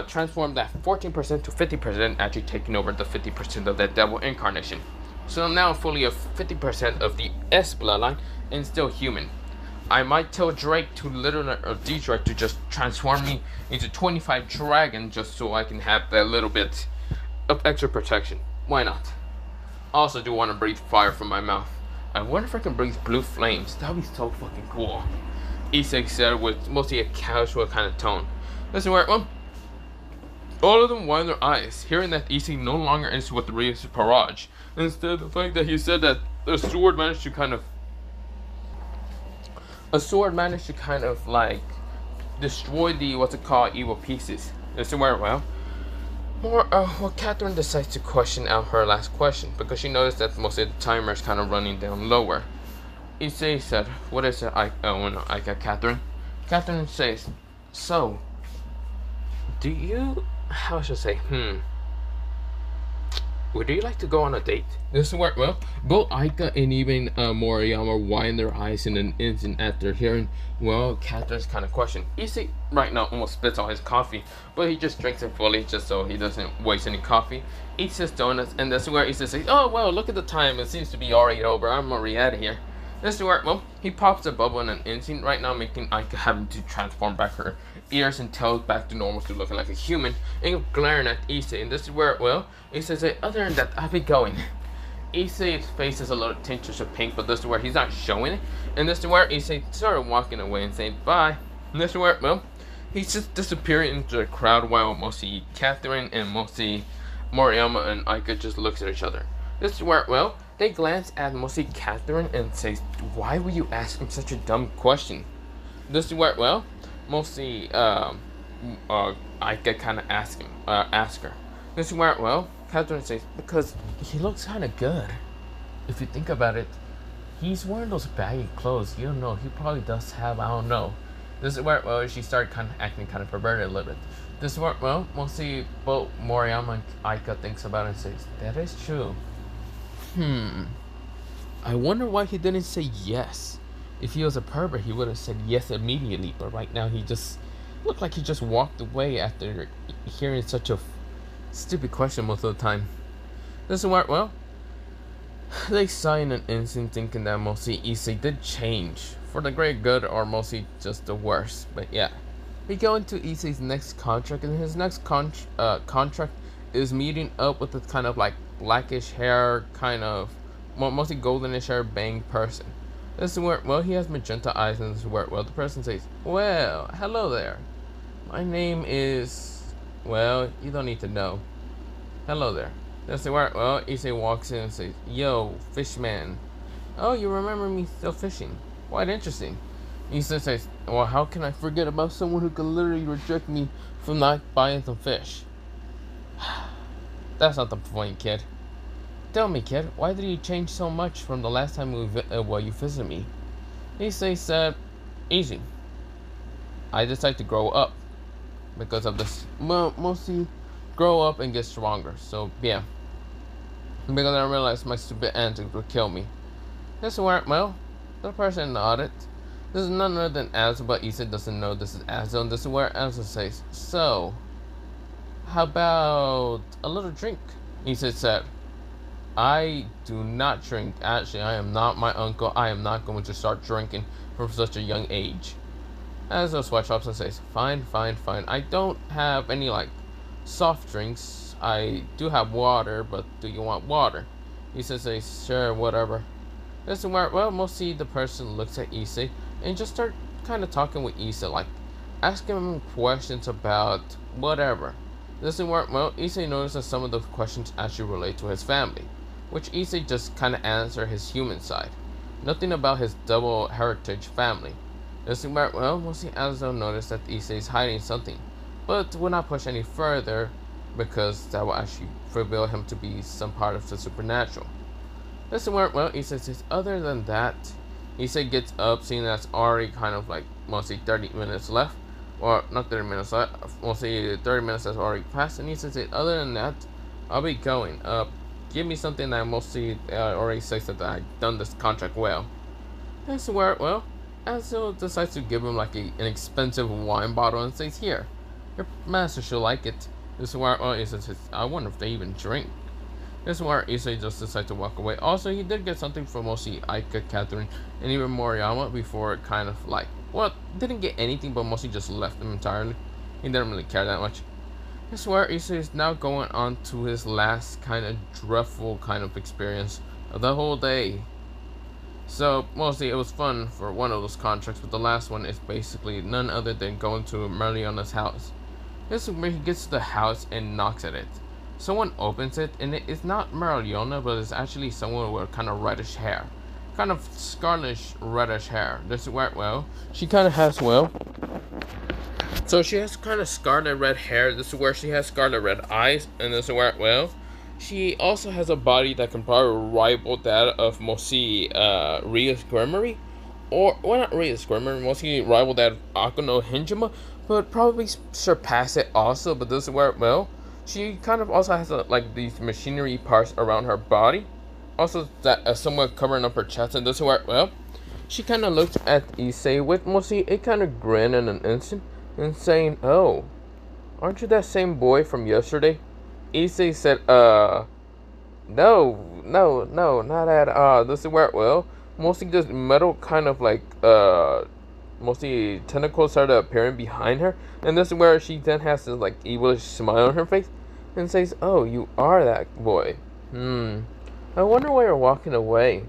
transform that 14% to 50%, actually taking over the 50% of that devil incarnation. So I'm now fully of 50% of the S bloodline and still human. I might tell Drake to literally, or D-Drake to just transform me into 25 dragon just so I can have that little bit of extra protection. Why not? I also do want to breathe fire from my mouth. I wonder if I can breathe blue flames. That would be so fucking cool. Issei said with mostly a casual kind of tone. Listen, where all of them widened their eyes, hearing that Issei no longer is with the Rios Parage. Instead, the fact that he said that the sword managed to kind of like destroy the evil pieces. Listen, where Catherine decides to question out her last question because she noticed that most of the timer is kind of running down lower. Issei said, "What is it?" I got Catherine. Catherine says, "So, do you? How should I say? Would you like to go on a date?" This is where both Aika and even Mereoleona widen their eyes in an instant after hearing Catherine's kind of question. Issei right now almost spits all his coffee, but he just drinks it fully just so he doesn't waste any coffee. Eats his donuts, and this is where Issei says, "Oh well, look at the time. It seems to be already over. I'm already out of here." This is where he pops a bubble in an instant right now, making Aika having to transform back her ears and tails back to normal to looking like a human and glaring at Issei. And this is where Issei says, "Other than that, I'll be going." Issei's face is a little tinge of pink, but this is where he's not showing it. And this is where Issei started walking away and saying bye. And this is where he's just disappearing into the crowd while mostly Catherine and mostly Mereoleona and Aika just looks at each other. This is where they glance at mostly Catherine and say, "Why would you ask him such a dumb question?" This is where mostly Aika kind of ask her. This is where Catherine says, "Because he looks kind of good. If you think about it, he's wearing those baggy clothes. You don't know. He probably does have, I don't know." This is where she started kind of acting kind of perverted a little bit. This is where mostly both Mereoleona and Aika thinks about it and says, "That is true. I wonder why he didn't say yes. If he was a pervert, he would have said yes immediately. But right now, he just looked like he just walked away after hearing such a stupid question most of the time." This is where they sigh in an instant, thinking that mostly Issei did change for the great good or mostly just the worst. But yeah, we go into Issei's next contract, and his next contract is meeting up with this kind of like blackish hair, kind of mostly goldenish hair bang person. This is where he has magenta eyes, and this is where the person says, "Well, hello there. My name is, you don't need to know. Hello there." This is where Issei walks in and says, "Yo, fishman. Oh, you remember me still fishing? Quite interesting." Issei says, "Well, how can I forget about someone who could literally reject me from not buying some fish?" "That's not the point, kid. Tell me, kid, why did you change so much from the last time you visited me?" Issei said, "Easy. I decided to grow up because of this. Mostly grow up and get stronger. So yeah, because I realized my stupid antics would kill me." This is where the person nodded. This is none other than Azo, but Issei doesn't know this is Azo. And this is where Azo says, "So, how about a little drink?" Issei said, "I do not drink. Actually, I am not my uncle. I am not going to start drinking from such a young age." Azo sweats up and says, Fine. I don't have any like soft drinks. I do have water, but do you want water?" Issei says, "Sure, whatever." This is where mostly the person looks at Issei and just start kind of talking with Issei, like asking him questions about whatever. This is where Issei notices some of the questions actually relate to his family, which Issei just kind of answer his human side. Nothing about his double heritage family. This is where mostly Azo noticed that Issei is hiding something, but will not push any further because that will actually reveal him to be some part of the supernatural. This is where Issei says, other than that, Issei gets up, seeing that's already kind of like mostly 30 minutes left, or not 30 minutes left, mostly 30 minutes has already passed, and Issei says, other than that, I'll be going. Give me something that mostly already says that I've done this contract well. This is where Azo decides to give him like an expensive wine bottle and says, "Here, Your master should like it. This is where Issei says, I wonder if they even drink. This is where Issei just decides to walk away. Also, he did get something from mostly Aika, Catherine, and even Moriyama before it kind of like, well, didn't get anything, but mostly just left him entirely. He didn't really care that much. This is where Issei is now going on to his last kind of dreadful kind of experience of the whole day. So, mostly it was fun for one of those contracts, but the last one is basically none other than going to Mereoleona's house. This is where he gets to the house and knocks at it. Someone opens it, and it's not Mereoleona, but it's actually someone with kind of reddish hair. Kind of scarlet reddish hair. This is where, well, she kind of has, well, so she has kind of scarlet red hair. This is where she has scarlet red eyes, and this is where, well, she also has a body that can probably rival that of mostly Ria's Gremory, or well, not Ria's Gremory, mostly rival that of Akuno Hinjima, but probably surpass it also. But this is where, well, she kind of also has like these machinery parts around her body, also that somewhat covering up her chest, and this is where, well, she kind of looks at Issei with mostly a kind of grin in an instant, and saying, "Oh, aren't you that same boy from yesterday?" Issei said, no, not at, this is where, well, mostly just metal kind of like, mostly tentacles started appearing behind her, and this is where she then has this, like, evilish smile on her face, and says, "Oh, you are that boy. I wonder why you're walking away.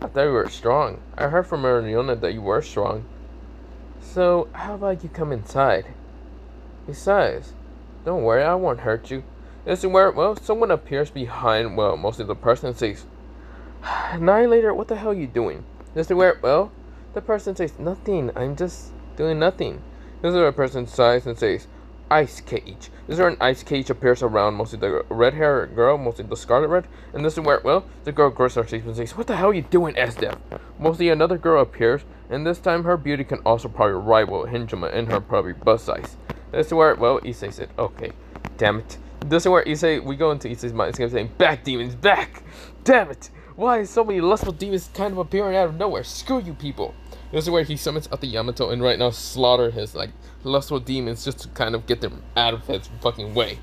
I thought you were strong. I heard from Mereoleona that you were strong. So, how about you come inside? Besides, don't worry, I won't hurt you." This is where, well, someone appears behind, well, mostly the person, and says, "Annihilator, what the hell are you doing?" This is where, well, the person says, "Nothing, I'm just doing nothing." This is where a person sighs and says, "Ice cage." This is where an ice cage appears around mostly the red-haired girl, mostly the scarlet red, and this is where, well, the girl grits her teeth and says, "What the hell are you doing, Esdev?" Mostly another girl appears, and this time her beauty can also probably rival Hinjima in her probably bust size. This is where, well, Issei said, "Okay, damn it." This is where Issei, we go into Issei's mind, it's saying, "Back, demons, back! Damn it! Why is so many lustful demons kind of appearing out of nowhere? Screw you people!" This is where he summons out the Yamato and right now slaughter his, like, lustful demons just to kind of get them out of his fucking way.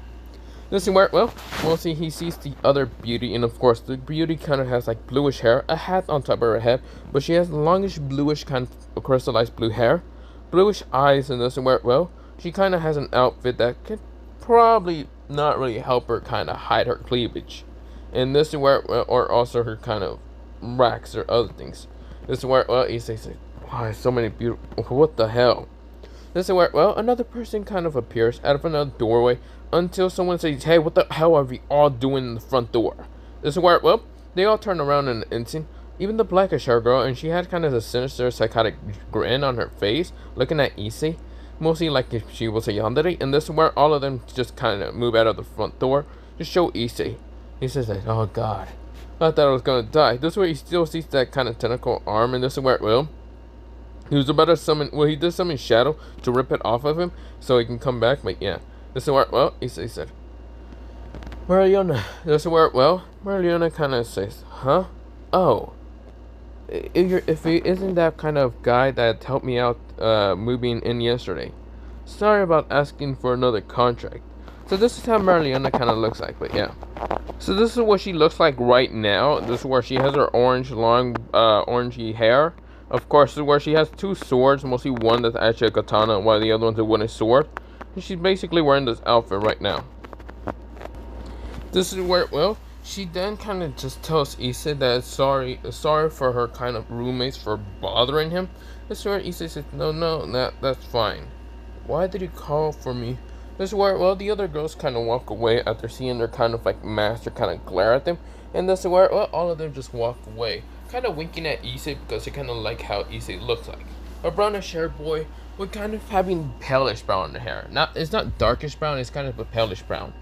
This is where, well, mostly he sees the other beauty, and of course, the beauty kind of has, like, bluish hair, a hat on top of her head, but she has longish, bluish, kind of crystallized blue hair, bluish eyes, and this is where, well, she kind of has an outfit that could probably not really help her kind of hide her cleavage. And this is where, or also her kind of racks or other things. This is where, well, Issei says, "Why, so many beautiful, what the hell?" This is where, well, another person kind of appears out of another doorway until someone says, "Hey, what the hell are we all doing in the front door?" This is where, well, they all turn around in an instant. Even the blackish hair girl, and she had kind of a sinister, psychotic grin on her face, looking at Issei. Mostly like if she was a yandere, and this is where all of them just kind of move out of the front door to show Issei. He says like, "Oh god, I thought I was gonna die." This is where he still sees that kind of tentacle arm, and this is where, well, he was about to summon, well, he did summon Shadow to rip it off of him so he can come back, but yeah. This is where, well, Issei said, "Mereoleona." This is where, well, Mereoleona kind of says, "Huh? Oh. If he isn't that kind of guy that helped me out moving in yesterday. Sorry about asking for another contract." So this is how Mereoleona kind of looks like, but yeah. So this is what she looks like right now. This is where she has her orange, long, orangey hair. Of course, this is where she has two swords, mostly one that's actually a katana, while the other one's a wooden sword. And she's basically wearing this outfit right now. This is where, well, she then kind of just tells Issei that sorry for her kind of roommates for bothering him. This is where Issei says, no, that's fine. Why did you call for me?" This is where, well, the other girls kind of walk away after seeing their kind of like master kind of glare at them. And this is where, well, all of them just walk away, kind of winking at Issei because they kind of like how Issei looks like. A brownish haired boy with kind of having palish brown hair. It's not darkish brown, it's kind of a palish brown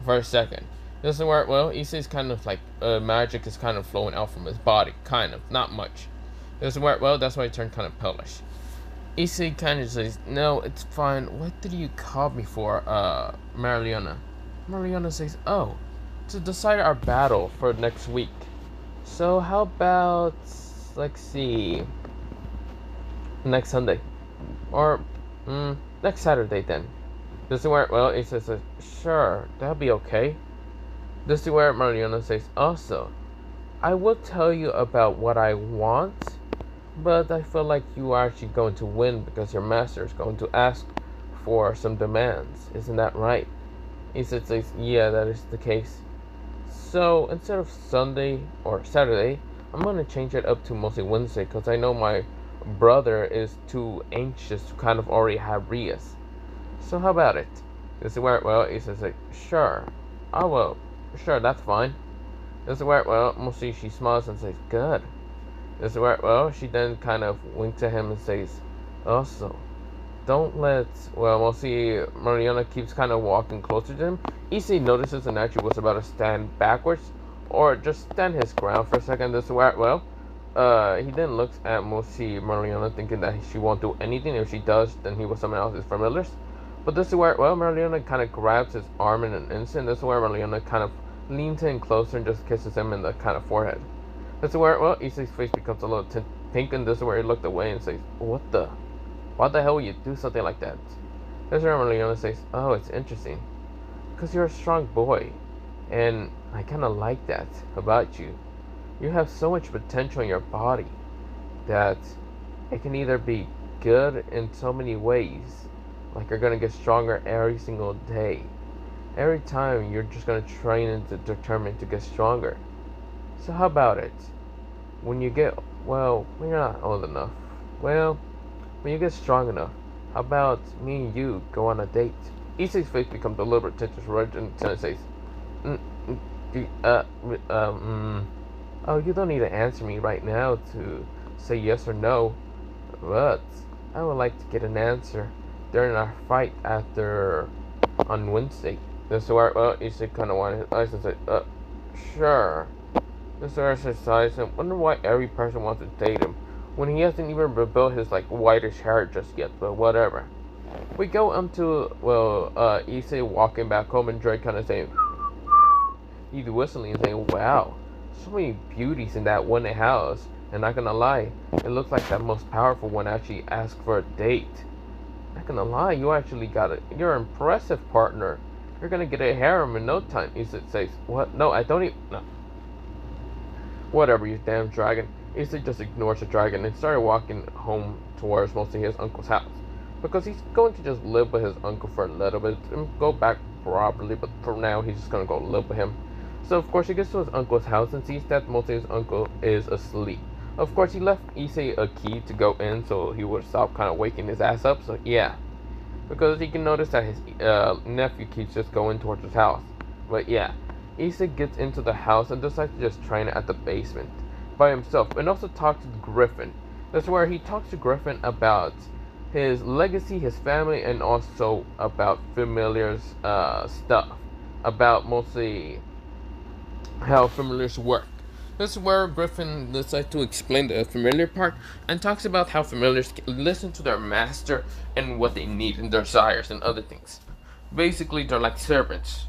for a second. This is where, well, Issei's kind of like, magic is kind of flowing out from his body, kind of, not much. This is where, well, that's why he turned kind of palish. Issei kind of says, "No, it's fine. What did you call me for, Mereoleona?" Mereoleona says, "Oh, to decide our battle for next week. So how about, let's see, next Sunday? Or, next Saturday then." This is where, well, he says, sure, that'll be okay. This is where Mereoleona says, also, I will tell you about what I want, but I feel like you are actually going to win because your master is going to ask for some demands. Isn't that right? He says, yeah, that is the case. So instead of Sunday or Saturday, I'm going to change it up to mostly Wednesday because I know my brother is too anxious to kind of already have Rias. So how about it? This is where, well, he says, sure. Oh, well, sure, that's fine. This is where, well, mostly she smiles and says, good. This is where, well, she then kind of winks at him and says, also, don't let, well, mostly Mereoleona keeps kind of walking closer to him. Issei notices and actually was about to stand backwards or just stand his ground for a second. This is where, well, he then looks at mostly Mereoleona thinking that she won't do anything. If she does, then he will summon out his familiars. But this is where, well, Mereoleona kind of grabs his arm in an instant. This is where Mereoleona kind of leans in closer and just kisses him in the kind of forehead. This is where, well, Issei's face becomes a little pink, and this is where he looked away and says, why the hell would you do something like that? This is where Mereoleona says, oh, it's interesting. Because you're a strong boy, and I kind of like that about you. You have so much potential in your body that it can either be good in so many ways, like you're going to get stronger every single day. Every time you're just going to train and determine to get stronger. So how about it? When you get, well, when you're not old enough, well, when you get strong enough, how about me and you go on a date? Issei's face becomes a little bit tense, right, and says, oh, you don't need to answer me right now to say yes or no, but I would like to get an answer during our fight after on Wednesday. This is where, well, Issei kind of wanted his eyes and said, sure. This is where I says, I wonder why every person wants to date him when he hasn't even rebuilt his, like, whitish hair just yet, but whatever. We go to, well, Issei walking back home and Drake kind of saying, he's whistling and saying, wow, so many beauties in that one house, and not gonna lie, it looks like that most powerful one actually asked for a date. Not gonna lie, you actually got it. You're an impressive partner. You're gonna get a harem in no time. Issei says, what? No, I don't even, no. Whatever, you damn dragon. Issei just ignores the dragon and started walking home towards mostly his uncle's house. Because he's going to just live with his uncle for a little bit and go back probably, but for now he's just gonna go live with him. So of course he gets to his uncle's house and sees that mostly his uncle is asleep. Of course he left Issei a key to go in so he would stop kind of waking his ass up, so yeah. Because he can notice that his nephew keeps just going towards his house. But yeah, Issei gets into the house and decides to just train at the basement by himself and also talks to Griffin. That's where he talks to Griffin about his legacy, his family, and also about familiars stuff. About mostly how familiars work. This is where Griffin decides to explain the familiar part and talks about how familiars listen to their master and what they need and their desires and other things. Basically, they're like servants.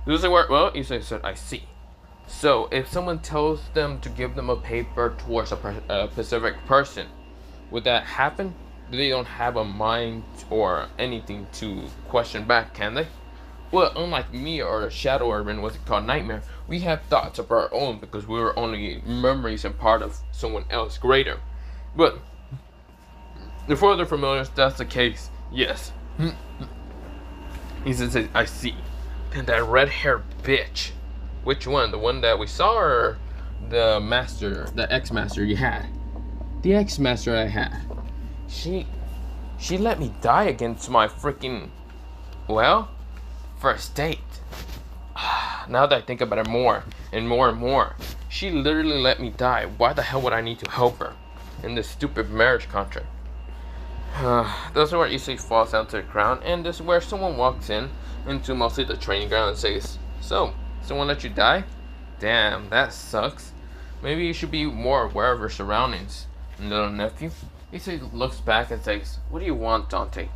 This is where, well, Issei said, I see. So, if someone tells them to give them a paper towards a specific person, would that happen? They don't have a mind or anything to question back, can they? Well, unlike me or the Shadow Urban, what's it called, Nightmare, we have thoughts of our own because we were only memories and part of someone else greater. But, for other familiars, that's the case, yes. He says, I see. And that red-haired bitch. Which one? The one that we saw or the master, the ex-master you had? The ex-master I had. She let me die against my freaking, well, first date. Now that I think about it more and more and more, she literally let me die. Why the hell would I need to help her in this stupid marriage contract? This is where Issei falls down to the ground, and this is where someone walks in into mostly the training ground and says, so, someone let you die? Damn, that sucks. Maybe you should be more aware of your surroundings, little nephew. Issei looks back and says, what do you want, Dante?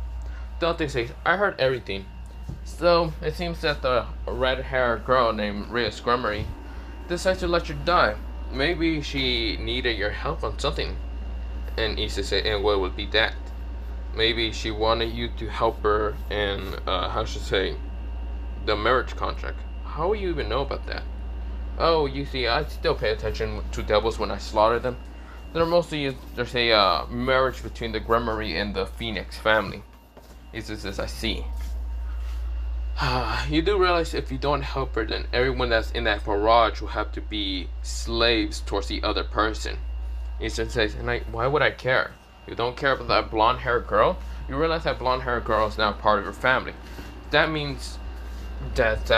Dante says, I heard everything. So, it seems that the red-haired girl named Rhea Scrummery decided to let you die. Maybe she needed your help on something. And Issei said, and what would be that? maybe she wanted you to help her in, how should I say, the marriage contract. How will you even know about that? Oh, you see, I still pay attention to devils when I slaughter them. They're mostly, there's a marriage between the Grimoire and the Phenix family. He says, I see. You do realize if you don't help her, then everyone that's in that barrage will have to be slaves towards the other person. He says, and why would I care? You don't care about that blonde-haired girl? You realize that blonde-haired girl is now part of your family. That means that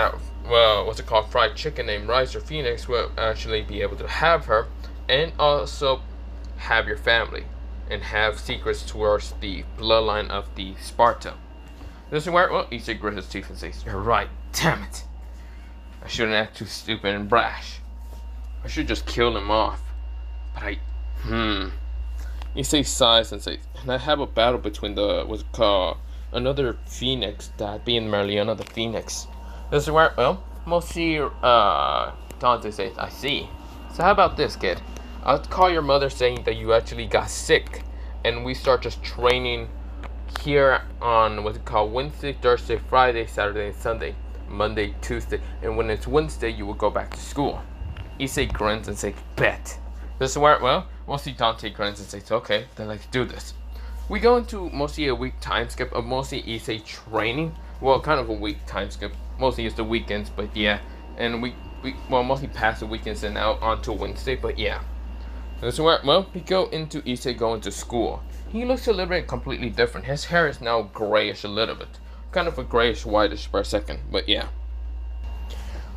well, what's it called, fried chicken named Rice or Phoenix will actually be able to have her, and also have your family, and have secrets towards the bloodline of the Sparta. This is where, well, Issei grit his teeth and says, you're right, damn it. I shouldn't act too stupid and brash. I should just kill him off. But Issei sighs and says, and I have a battle between the, what's it called, another Phenix, that being Mereoleona the Phenix. This is where, well, mostly, Dante says, I see. So how about this, kid? I'll call your mother saying that you actually got sick, and we start just training here on what's it called, Wednesday, Thursday, Friday, Saturday, and Sunday, Monday, Tuesday, and when it's Wednesday, you will go back to school. Issei grins and says, bet. This is where, well, mostly Dante grins and says, okay, then let's do this. We go into mostly a week time skip of mostly Issei training. Well, kind of a week time skip. Mostly it's the weekends, but yeah. And we mostly past the weekends and now onto Wednesday, but yeah. This is where, well, we go into Issei going to school. He looks a little bit completely different. His hair is now grayish a little bit. Kind of a grayish whitish for a second, but yeah.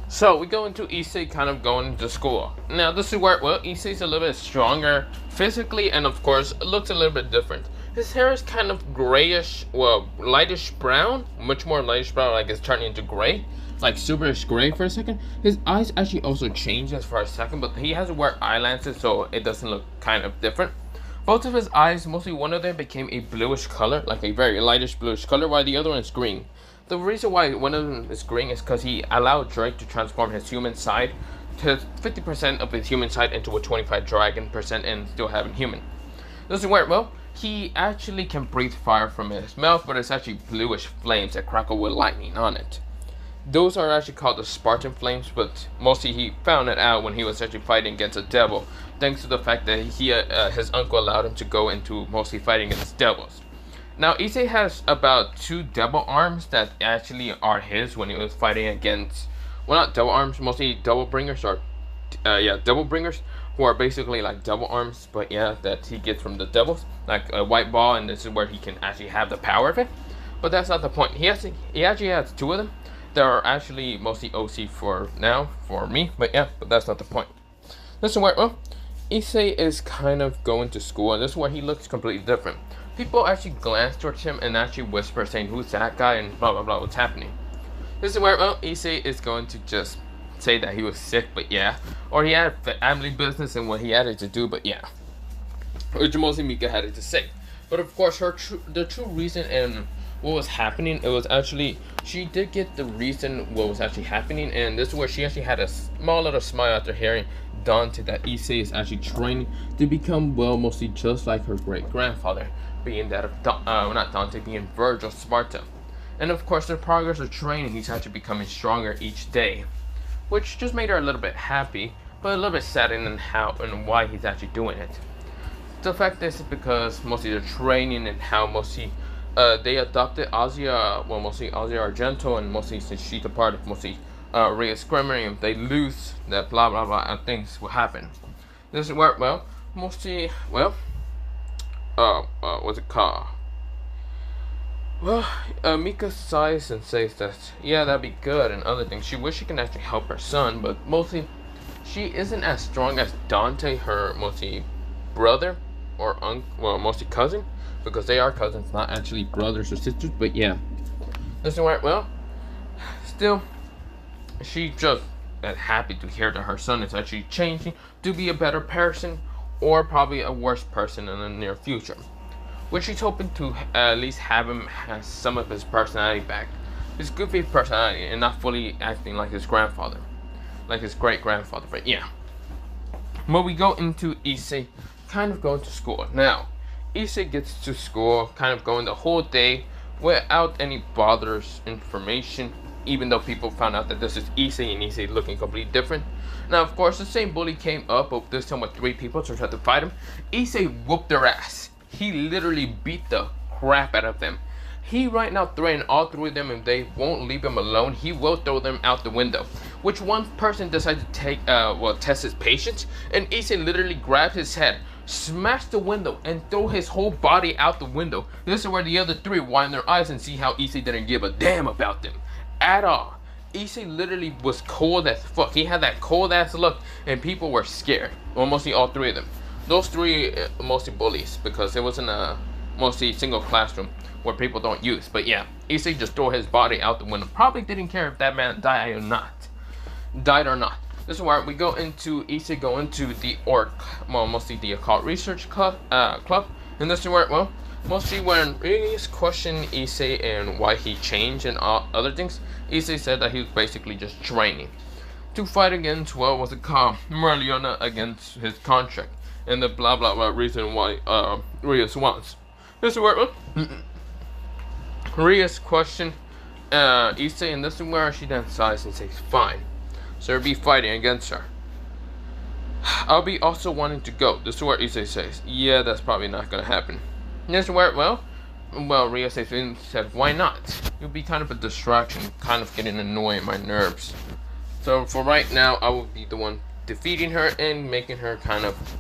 So we go into Issei kind of going to school. Now this is where, well, Issei's a little bit stronger physically, and of course looks a little bit different. His hair is kind of grayish, well, lightish brown, much more lightish brown, like it's turning into gray, like superish gray for a second. His eyes actually also changes for a second, but he has to wear eyelashes, so it doesn't look kind of different. Both of his eyes, mostly one of them became a bluish color, like a very lightish bluish color, while the other one is green. The reason why one of them is green is because he allowed Drake to transform his human side to 50% of his human side into a 25 dragon percent and still having human. Doesn't work well. He actually can breathe fire from his mouth, but it's actually bluish flames that crackle with lightning on it. Those are actually called the Spartan flames, but mostly he found it out when he was actually fighting against a devil, thanks to the fact that his uncle allowed him to go into mostly fighting against devils. Now Issei has about 2 devil arms that actually are his when he was fighting against, well, not devil arms, mostly devil bringers, or devil bringers, who are basically like devil arms, but yeah, that he gets from the devils, like a white ball, and this is where he can actually have the power of it. But that's not the point. He actually has 2 of them. They are actually mostly OC for now, for me, but yeah, but that's not the point. This is where, well, Issei is kind of going to school, and this is where he looks completely different. People actually glance towards him and actually whisper saying, who's that guy, and blah blah blah, what's happening. This is where, well, Issei is going to just say that he was sick, but yeah, or he had family business and what he had to do, but yeah, which mostly Mika had to say. But of course, the true reason and what was happening, it was actually, she did get the reason what was actually happening, and this is where she actually had a small little smile after hearing Dante that Issei is actually training to become, well, mostly just like her great grandfather, being that of not Dante, being Virgil Sparta. And of course, the progress of training, he's actually becoming stronger each day, which just made her a little bit happy, but a little bit saddened in how and why he's actually doing it. The fact is because mostly the training and how mostly they adopted Asia, well, mostly Asia Argento, and mostly since she's a part of mostly Reyes Grimoire, they lose that blah blah blah, and things will happen. This is where, well, mostly, well, what's it called? Well, Mika sighs and says that, yeah, that'd be good, and other things. She wishes she can actually help her son, but mostly, she isn't as strong as Dante, her mostly brother, or well, mostly cousin, because they are cousins, not actually brothers or sisters, but yeah. This is where, well, still, she just happy to hear that her son is actually changing to be a better person, or probably a worse person in the near future. Which she's hoping to at least have him have some of his personality back. His goofy personality, and not fully acting like his grandfather. Like his great-grandfather, but yeah. But we go into Issei kind of going to school. Now, Issei gets to school, kind of going the whole day without any bothers information, even though people found out that this is Issei and Issei looking completely different. Now, of course, the same bully came up, but this time with 3 people to try to fight him. Issei whooped their ass. He literally beat the crap out of them. He right now threatened all 3 of them, and they won't leave him alone. He will throw them out the window. Which one person decided to take, test his patience, and Issei literally grabbed his head, smashed the window, and threw his whole body out the window. This is where the other 3 widened their eyes and see how Issei didn't give a damn about them at all. Issei literally was cold as fuck. He had that cold ass look, and people were scared. Well, mostly all 3 of them. Those 3 mostly bullies, because it wasn't a mostly single classroom where people don't use. But yeah, Issei just threw his body out the window. Probably didn't care if that man died or not. This is where we go into Issei go into the mostly the occult research club. And this is where, well, mostly when Rios questioned Issei and why he changed and all other things, Issei said that he was basically just training to fight against, what was it called, Mereoleona, against his contract, and the blah blah blah reason why Rios wants. This is where Rios questioned Issei, and this is where she then sighs and says, fine, so you'll be fighting against her. I'll be also wanting to go. This is where Issei says, yeah, that's probably not gonna happen. This is where, well, Rios said, why not? You'll be kind of a distraction, kind of getting annoying my nerves. So for right now, I will be the one defeating her and making her kind of,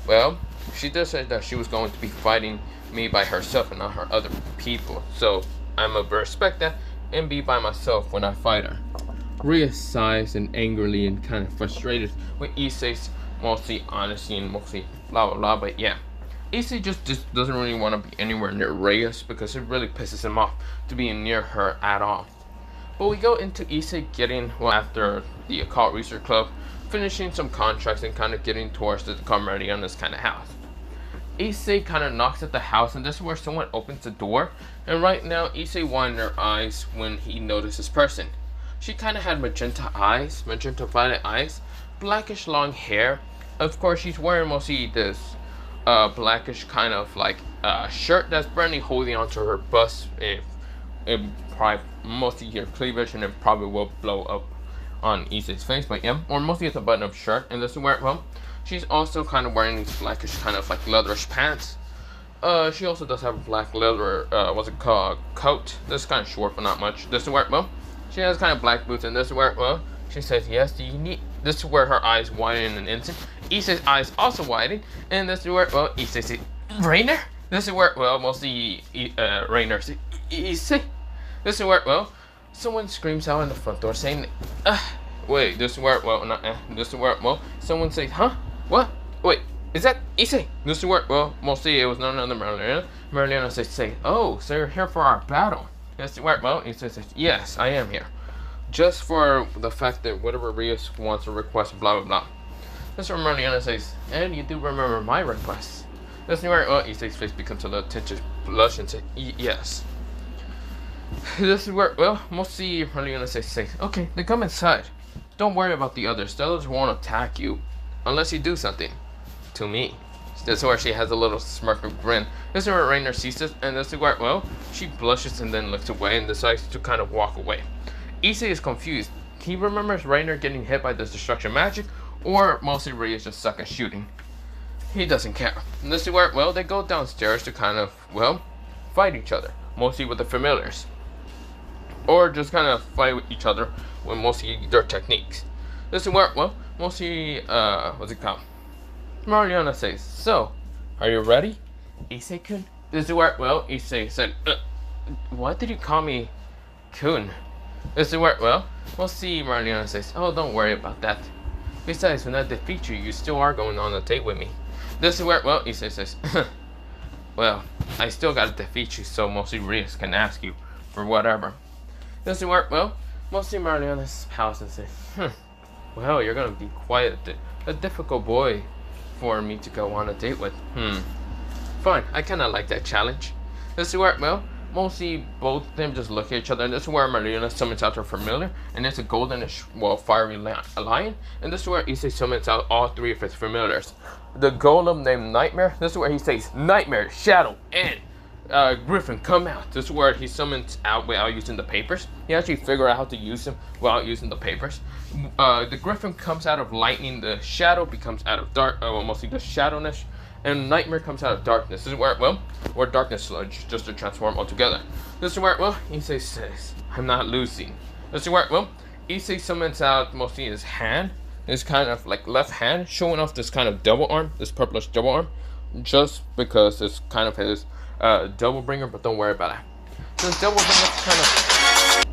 well, she did say that she was going to be fighting me by herself and not her other people. So I'm gonna respect that and be by myself when I fight her. Rios sighs and angrily and kind of frustrated with Issei's mostly honesty and mostly blah blah blah. But yeah, Issei just doesn't really want to be anywhere near Rios because it really pisses him off to be near her at all. But we go into Issei getting, well, after the occult research club, finishing some contracts and kind of getting towards the Mereoleona's kind of house. Issei kind of knocks at the house, and this is where someone opens the door. And right now, Issei widened her eyes when he noticed this person. She kind of had magenta violet eyes, blackish long hair. Of course, she's wearing mostly this blackish kind of like shirt that's barely holding onto her bust. If it probably mostly your cleavage, and it probably will blow up on Issei's face. But yeah, or mostly it's a button-up shirt, and this is where, well, she's also kind of wearing these blackish kind of like leatherish pants. She also does have a black leather, what's it called, coat. This is kind of short, but not much. This is where, well, she has kind of black boots, and this is where, well, she says, yes, do you need, this is where her eyes widen in an instant. Issei's eyes also widen, and this is where, well, Issei says, Rainer? This is where, well, mostly, Rainer says, Issei? This is where, well, someone screams out in the front door saying, wait, this is where, well, not, this is where, well, someone says, huh? What? Wait, is that Issei? This is where, well, mostly it was none other than Mereoleona. Mereoleona says, oh, so you're here for our battle. This is where, well, Issei says, yes, I am here. Just for the fact that whatever Rios wants or requests, blah, blah, blah. This is where Mereoleona says, and you do remember my request. This is where, well, Issei's face becomes a little tinge of blush and says, yes. This is where, well, mostly Mereoleona says, okay, then come inside. Don't worry about the others. The others won't attack you unless you do something to me. This is where she has a little smirk of grin. This is where Rainer sees this, and this is where, well, she blushes and then looks away and decides to kind of walk away. Issei is confused. He remembers Rainer getting hit by this destruction magic, or mostly Rios just suck at shooting. He doesn't care. And this is where, well, they go downstairs to kind of, well, fight each other, mostly with the familiars. Or just kind of fight with each other with mostly their techniques. This is where, well, mostly, what's it called? Mereoleona says, so, are you ready? Issei-kun? This is where, well, Issei said, what did you call me, kun? This is where, well, mostly Mereoleona says, oh, don't worry about that. Besides, when I defeat you, you still are going on a date with me. This is where, well, Issei says, well, I still gotta defeat you, so mostly Rios can ask you for whatever. This is where, well, mostly Mereoleona's house and says, well, you're gonna be quite a difficult boy for me to go on a date with. Fine, I kinda like that challenge. This is where, well, mostly both of them just look at each other, and this is where Mereoleona summons out her familiar, and it's a goldenish, well, fiery lion, and this is where Issei summons out all three of his familiars. The golem named Nightmare, this is where he says, Nightmare, Shadow, and Griffin, come out. This is where he summons out without using the papers. He actually figured out how to use them without using the papers. The Griffin comes out of lightning, the Shadow becomes out of dark, mostly the shadowness, and Nightmare comes out of darkness. This is where, well, where darkness sludge just to transform altogether. This is where, well, Issei says, I'm not losing. This is where, well, Issei summons out mostly his hand, his kind of like left hand, showing off this kind of double arm, this purplish double arm, just because it's kind of his double bringer, but don't worry about it. This double bringer kind of,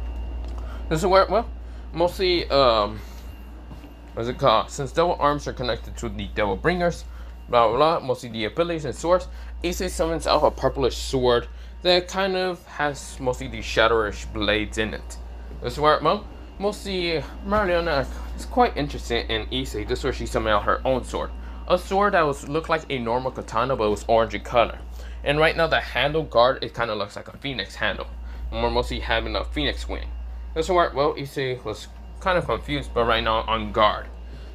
this is where, well, mostly, what's it called? Since double arms are connected to the double bringers, blah blah blah, mostly the abilities and swords, Issei summons out a purplish sword that kind of has mostly the shadowish blades in it. This is where, well, mostly Mereoleona is quite interested in Issei. This is where she summoned out her own sword. A sword that was looked like a normal katana, but it was orange in color. And right now the handle guard, it kind of looks like a phoenix handle. And we're mostly having a phoenix wing. This is where, well, Issei was kind of confused, but right now on guard.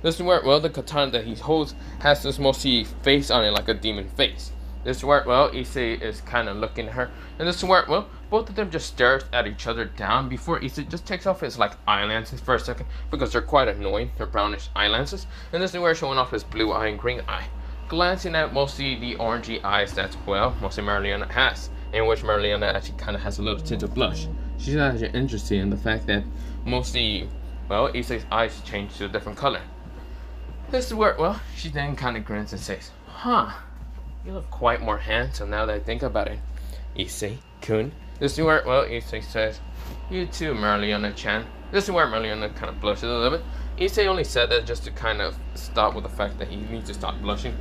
This is where, well, the katana that he holds has this mostly face on it, like a demon face. This is where, well, Issei is kind of looking at her. And this is where, well, both of them just stare at each other down before Issei just takes off his, like, eyelashes for a second, because they're quite annoying. They're brownish eyelashes. And this is where showing off his blue eye and green eye, glancing at mostly the orangey eyes that, well, mostly Mereoleona has, in which Mereoleona actually kind of has a little tint of blush. She's actually interested in the fact that mostly, well, Issei's eyes change to a different color. This is where, well, she then kind of grins and says, huh, you look quite more handsome now that I think about it, Issei-kun. This is where, well, Issei says, you too, Mereoleona-chan. This is where Mereoleona kind of blushes a little bit. Issei only said that just to kind of stop with the fact that he needs to stop blushing,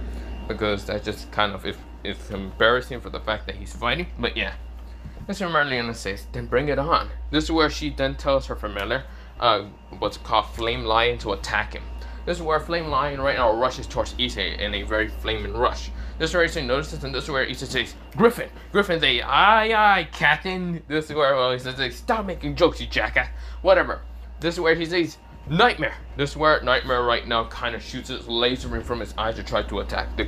because that just kind of is embarrassing for the fact that he's fighting. But yeah, this is where Mereoleona says, then bring it on. This is where she then tells her familiar, what's called Flame Lion, to attack him. This is where Flame Lion right now rushes towards Issei in a very flaming rush. This is where Issei notices, and this is where Issei says, Griffin! Griffin says, aye aye, Captain! This is where, well, he says, stop making jokes, you jackass! Whatever. This is where he says, Nightmare! This is where Nightmare right now kind of shoots his laser ring from his eyes to try to attack the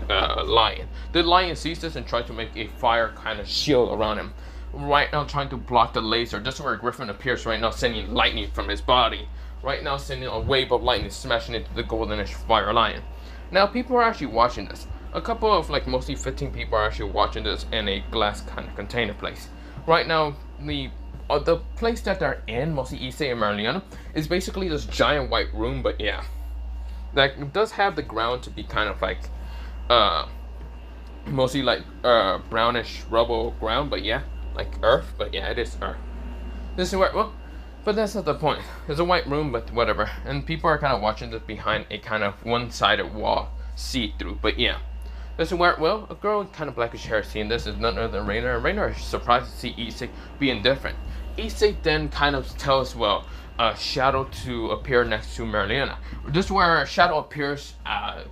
lion. The lion sees this and tries to make a fire kind of shield around him. Right now trying to block the laser. This is where Griffin appears right now, sending lightning from his body. Right now sending a wave of lightning smashing into the goldenish fire lion. Now people are actually watching this. A couple of, like, mostly 15 people are actually watching this in a glass kind of container place. Right now the place that they're in, mostly Issei and Mereoleona, is basically this giant white room, but yeah. That does have the ground to be kind of like mostly like brownish rubble ground, but yeah, like earth, but yeah, it is earth. This is where, well, but that's not the point. It's a white room, but whatever. And people are kind of watching this behind a kind of one-sided wall, see-through. But yeah, this is where, well, a girl with kind of blackish hair seeing this is none other than Rainer. And Rainer is surprised to see Issei being different. Issei then kind of tells, well, Shadow to appear next to Mereoleona. This is where Shadow appears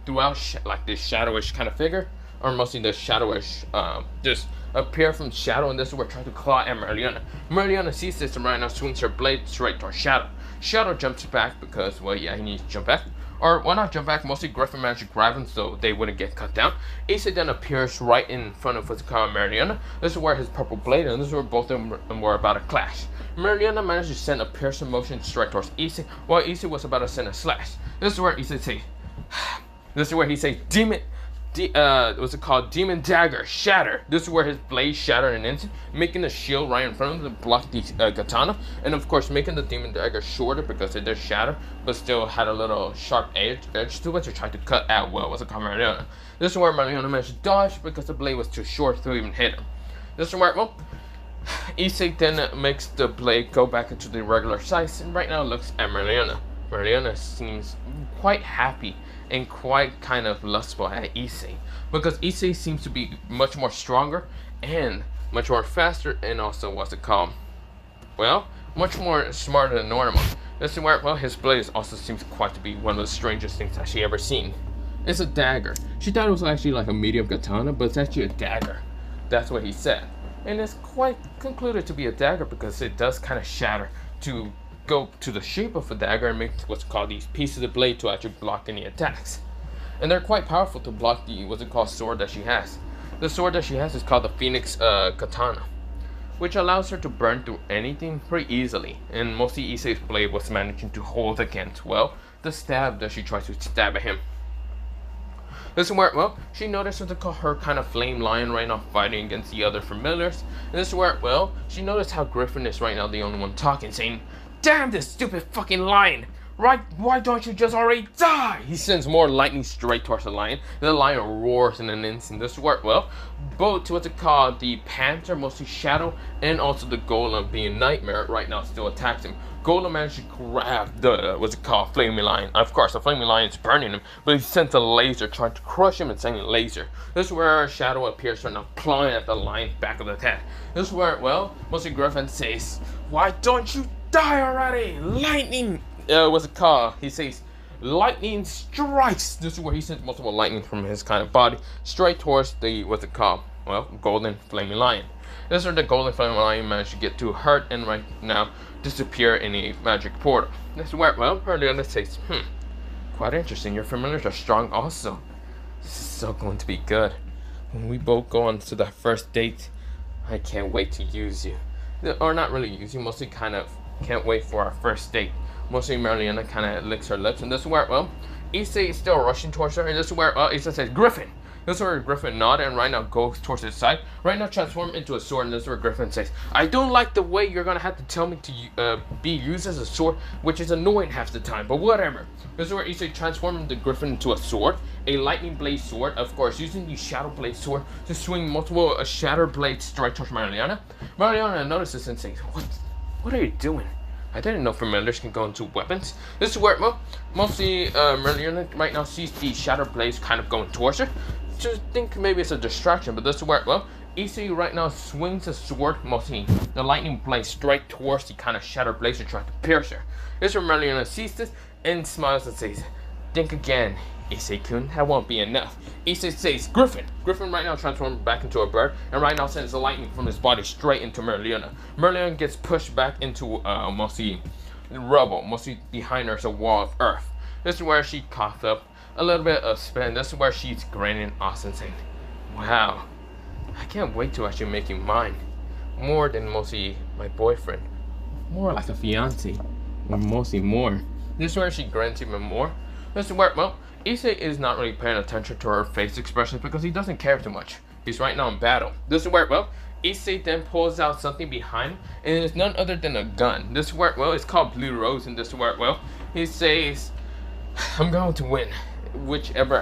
throughout, like this shadowish kind of figure, or mostly the shadowish, just appear from Shadow, and this is where trying to claw at Mereoleona. Mereoleona sees this and right now swings her blade straight towards Shadow. Shadow jumps back because, well, yeah, he needs to jump back. Or why not jump back? Mostly Griffin managed to grab him so they wouldn't get cut down. Issei then appears right in front of what's called Mereoleona. This is where his purple blade, and this is where both of them were about to clash. Mereoleona managed to send a piercing motion straight towards Issei, while Issei was about to send a slash. This is where Issei says, this is where he says, Demon, what's it called? Demon Dagger, shatter. This is where his blade shattered in an instant, making a shield right in front of him to block the katana, and of course making the Demon Dagger shorter because it did shatter, but still had a little sharp edge to it to try to cut out, well, what's it called, Mereoleona. This is where Mereoleona managed to dodge because the blade was too short to even hit him. This is where, well, Issei then makes the blade go back into the regular size, and right now looks at Mereoleona. Mereoleona seems quite happy and quite kind of lustful at Issei, because Issei seems to be much more stronger and much more faster, and also, what's it called, well, much more smarter than normal. This is where, well, his blade also seems quite to be one of the strangest things that she ever seen. It's a dagger. She thought it was actually like a medium katana, but it's actually a dagger. That's what he said. and it's quite concluded to be a dagger because it does kind of shatter to go to the shape of a dagger and make what's called these pieces of blade to actually block any attacks. And they're quite powerful to block the what's it called sword that she has. The sword that she has is called the Phenix katana, which allows her to burn through anything pretty easily. And mostly Issei's blade was managing to hold against, well, the stab that she tries to stab at him. This is where, well, she noticed what's called her kind of flame lion right now fighting against the other familiars. And this is where, well, she noticed how Griffin is right now the only one talking, saying, "Damn this stupid fucking lion! Right, why don't you just already die?" He sends more lightning straight towards the lion. The lion roars in an instant. This is where, well, both what's it called, the Panther, mostly Shadow, and also the Golem, being Nightmare, right now still attacks him. Golem managed to grab the, what's it called, Flaming Lion. Of course, the Flaming Lion is burning him, but he sends a laser trying to crush him and sending a laser. This is where Shadow appears right now, clawing at the lion's back of the head. This is where, well, mostly Griffin says, "Why don't you die already? Lightning!" What's it called? He says, "Lightning strikes." This is where he sends multiple lightning from his kind of body straight towards the, what's it called? Well, Golden Flaming Lion. This is where the Golden Flaming Lion managed to get too hurt and right now disappear in a magic portal. This is where, well, Mereoleona says, quite interesting. Your familiars are strong also. This is so going to be good. When we both go on to that first date, I can't wait to use you. Or not really use you, mostly kind of can't wait for our first date. Mostly Mereoleona kind of licks her lips, and this is where, well, Issei is still rushing towards her, and this is where, Issei says, "Griffin!" This is where Griffin nodded and right now goes towards his side. Right now transform into a sword, and this is where Griffin says, "I don't like the way you're gonna have to tell me to be used as a sword, which is annoying half the time, but whatever." This is where Issei transformed the Griffin into a sword, a lightning blade sword, of course, using the shadow blade sword to swing multiple shatter blades straight towards Mereoleona. Mereoleona notices and says, What are you doing? I didn't know familiars can go into weapons." This is where, well, mostly Mereoleona right now sees the shatter blades kind of going towards her. Just think maybe it's a distraction, but this is where, well, Issei right now swings a sword, mostly the lightning blade, straight towards the kind of shatter blades to try to pierce her. This is where Mereoleona sees this and smiles and says, "Think again, Issei-kun, that won't be enough." Issei says, "Griffin!" Griffin right now transforms back into a bird, and right now sends the lightning from his body straight into Mereoleona. Mereoleona gets pushed back into mostly rubble, mostly behind her is a wall of earth. This is where she coughs up a little bit of spit, and this is where she's grinning awesome, saying, "Wow, I can't wait to actually make you mine. More than mostly my boyfriend. More like a fiancé, or mostly more." This is where she grins even more. This is where, well, Issei is not really paying attention to her face expressions because he doesn't care too much. He's right now in battle. This is where, well, Issei then pulls out something behind him, and it's none other than a gun. This is where, well, it's called Blue Rose, and this is where, well, he says, "I'm going to win,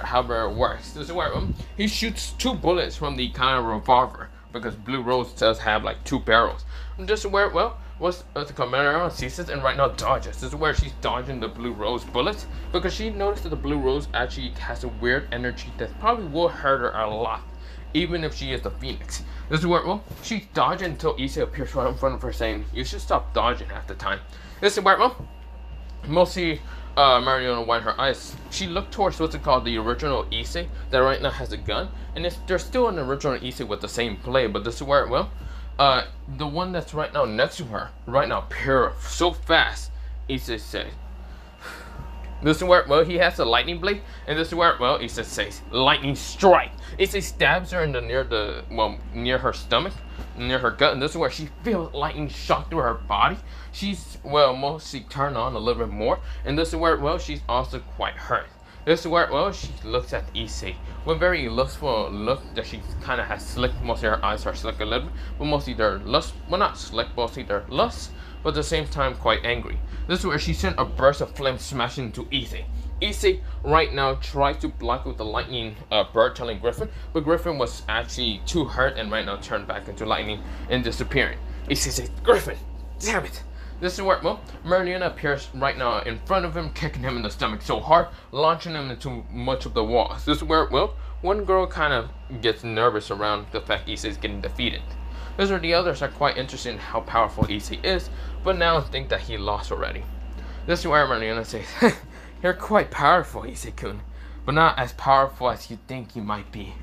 however it works." This is where he shoots 2 bullets from the kind of revolver because Blue Rose does have like 2 barrels. And this is where, well, what's the Mereoleona sees it and right now dodges. This is where she's dodging the Blue Rose bullets because she noticed that the Blue Rose actually has a weird energy that probably will hurt her a lot, even if she is the Phoenix. This is where, well, she's dodging until Issei appears right in front of her saying, "You should stop dodging half the time." This is where, well, mostly Mereoleona wiped her eyes. She looked towards what's it called, the original Issei that right now has a gun, and there's still an original Issei with the same blade, but this is where, well, the one that's right now next to her, right now, pure so fast, Issei says. This is where, well, he has a lightning blade, and this is where, well, Issei says, "Lightning strike." Issei stabs her in the near her stomach, near her gut, and this is where she feels lightning shock through her body. She's, well, mostly turned on a little bit more, and this is where, well, she's also quite hurt. This is where, well, she looks at Issei with a very lustful look that she kind of has slick. Mostly her eyes are slick a little bit, but mostly they're lust, well, not slick, mostly they're lust, but at the same time quite angry. This is where she sent a burst of flame smashing into Issei. Issei right now tries to block with the lightning bird telling Griffin, but Griffin was actually too hurt and right now turned back into lightning and disappearing. Issei says, "Griffin, damn it." This is where, well, Mereoleona appears right now in front of him, kicking him in the stomach so hard, launching him into much of the walls. This is where, well, one girl kind of gets nervous around the fact Issei is getting defeated. This is where the others are quite interested in how powerful Issei is, but now think that he lost already. This is where Mereoleona says, "You're quite powerful, Issei-kun, but not as powerful as you think you might be.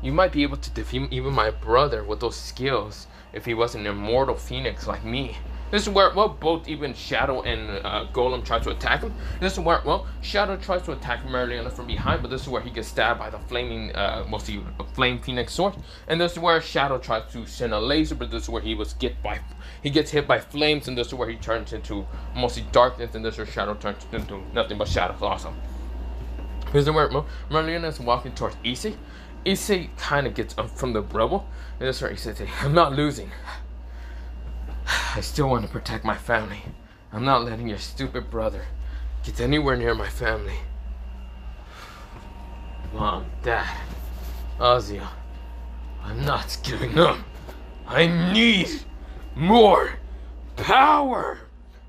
You might be able to defeat even my brother with those skills if he was an immortal Phoenix like me. This is where, well, both even Shadow and Golem try to attack him. This is where, well, Shadow tries to attack Mereoleona from behind, but this is where he gets stabbed by the flaming, mostly flame Phoenix sword. And this is where Shadow tries to send a laser, but this is where he gets hit by flames, and this is where he turns into mostly darkness, and this is where Shadow turns into nothing but shadows. Awesome. Here's where Mereoleona is walking towards Issei. Issei kind of gets up from the rubble, and this is where Issei says, "I'm not losing. I still want to protect my family. I'm not letting your stupid brother get anywhere near my family." Mom, Dad, Ozio, I'm not giving up. I need more power.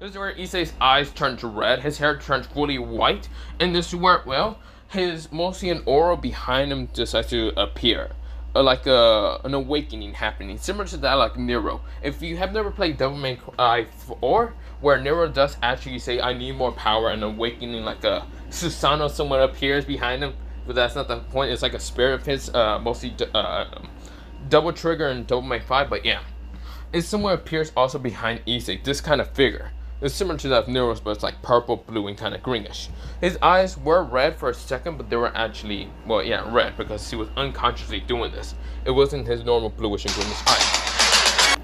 This is where Issei's eyes turn to red, his hair turns fully white, and this is where, well, his mostly an aura behind him decides to appear. Like an awakening happening, similar to that like Nero. If you have never played Devil May Cry 4, where Nero does actually say, "I need more power," and awakening like a Susano someone appears behind him, but that's not the point. It's like a spirit of his, mostly Double Trigger and Devil May 5, but yeah. It somewhere appears also behind Issei, this kind of figure. It's similar to that of Nero's, but it's like purple, blue, and kind of greenish. His eyes were red for a second, but they were actually, well, yeah, red, because he was unconsciously doing this. It wasn't his normal bluish and greenish eyes.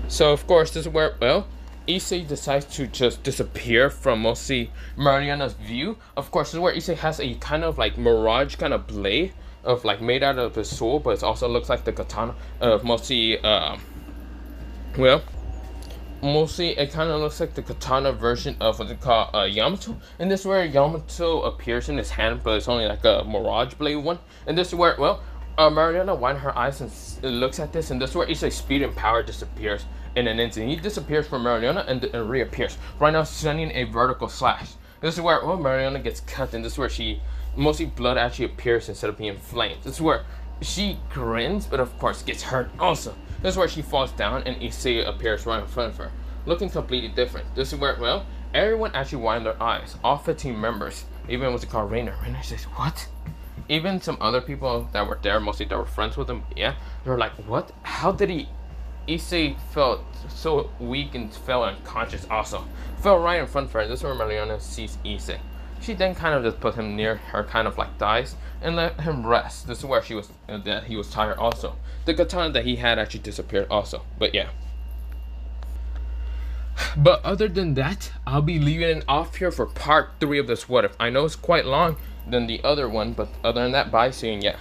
So, of course, this is where, well, Issei decides to just disappear from mostly Mereoleona's view. Of course, this is where Issei has a kind of like mirage kind of blade of like made out of his soul, but it also looks like the katana of mostly, well, mostly it kind of looks like the katana version of what they call Yamato. And this is where Yamato appears in his hand, but it's only like a mirage blade one. And this is where, well, Mereoleona widens her eyes and looks at this, and this is where Issei's speed and power disappears in an instant. He disappears from Mereoleona and reappears, right now sending a vertical slash. This is where, well, Mereoleona gets cut, and this is where she, mostly blood actually appears instead of being flames. This is where she grins, but of course gets hurt also. This is where she falls down, and Issei appears right in front of her, looking completely different. This is where, well, everyone actually widened their eyes. All 15 members, even what's it called, Rainer. Rainer says, "What?" Even some other people that were there, mostly that were friends with him, yeah, they're like, "What? How did he?" Issei felt so weak and fell unconscious also. Fell right in front of her. This is where Mereoleona sees Issei. She then kind of just put him near her kind of like thighs and let him rest. This is where she was, that he was tired also. The katana that he had actually disappeared also, but yeah. But other than that, I'll be leaving it off here for part 3 of this What If. I know it's quite long than the other one, but other than that, bye, see you, yeah.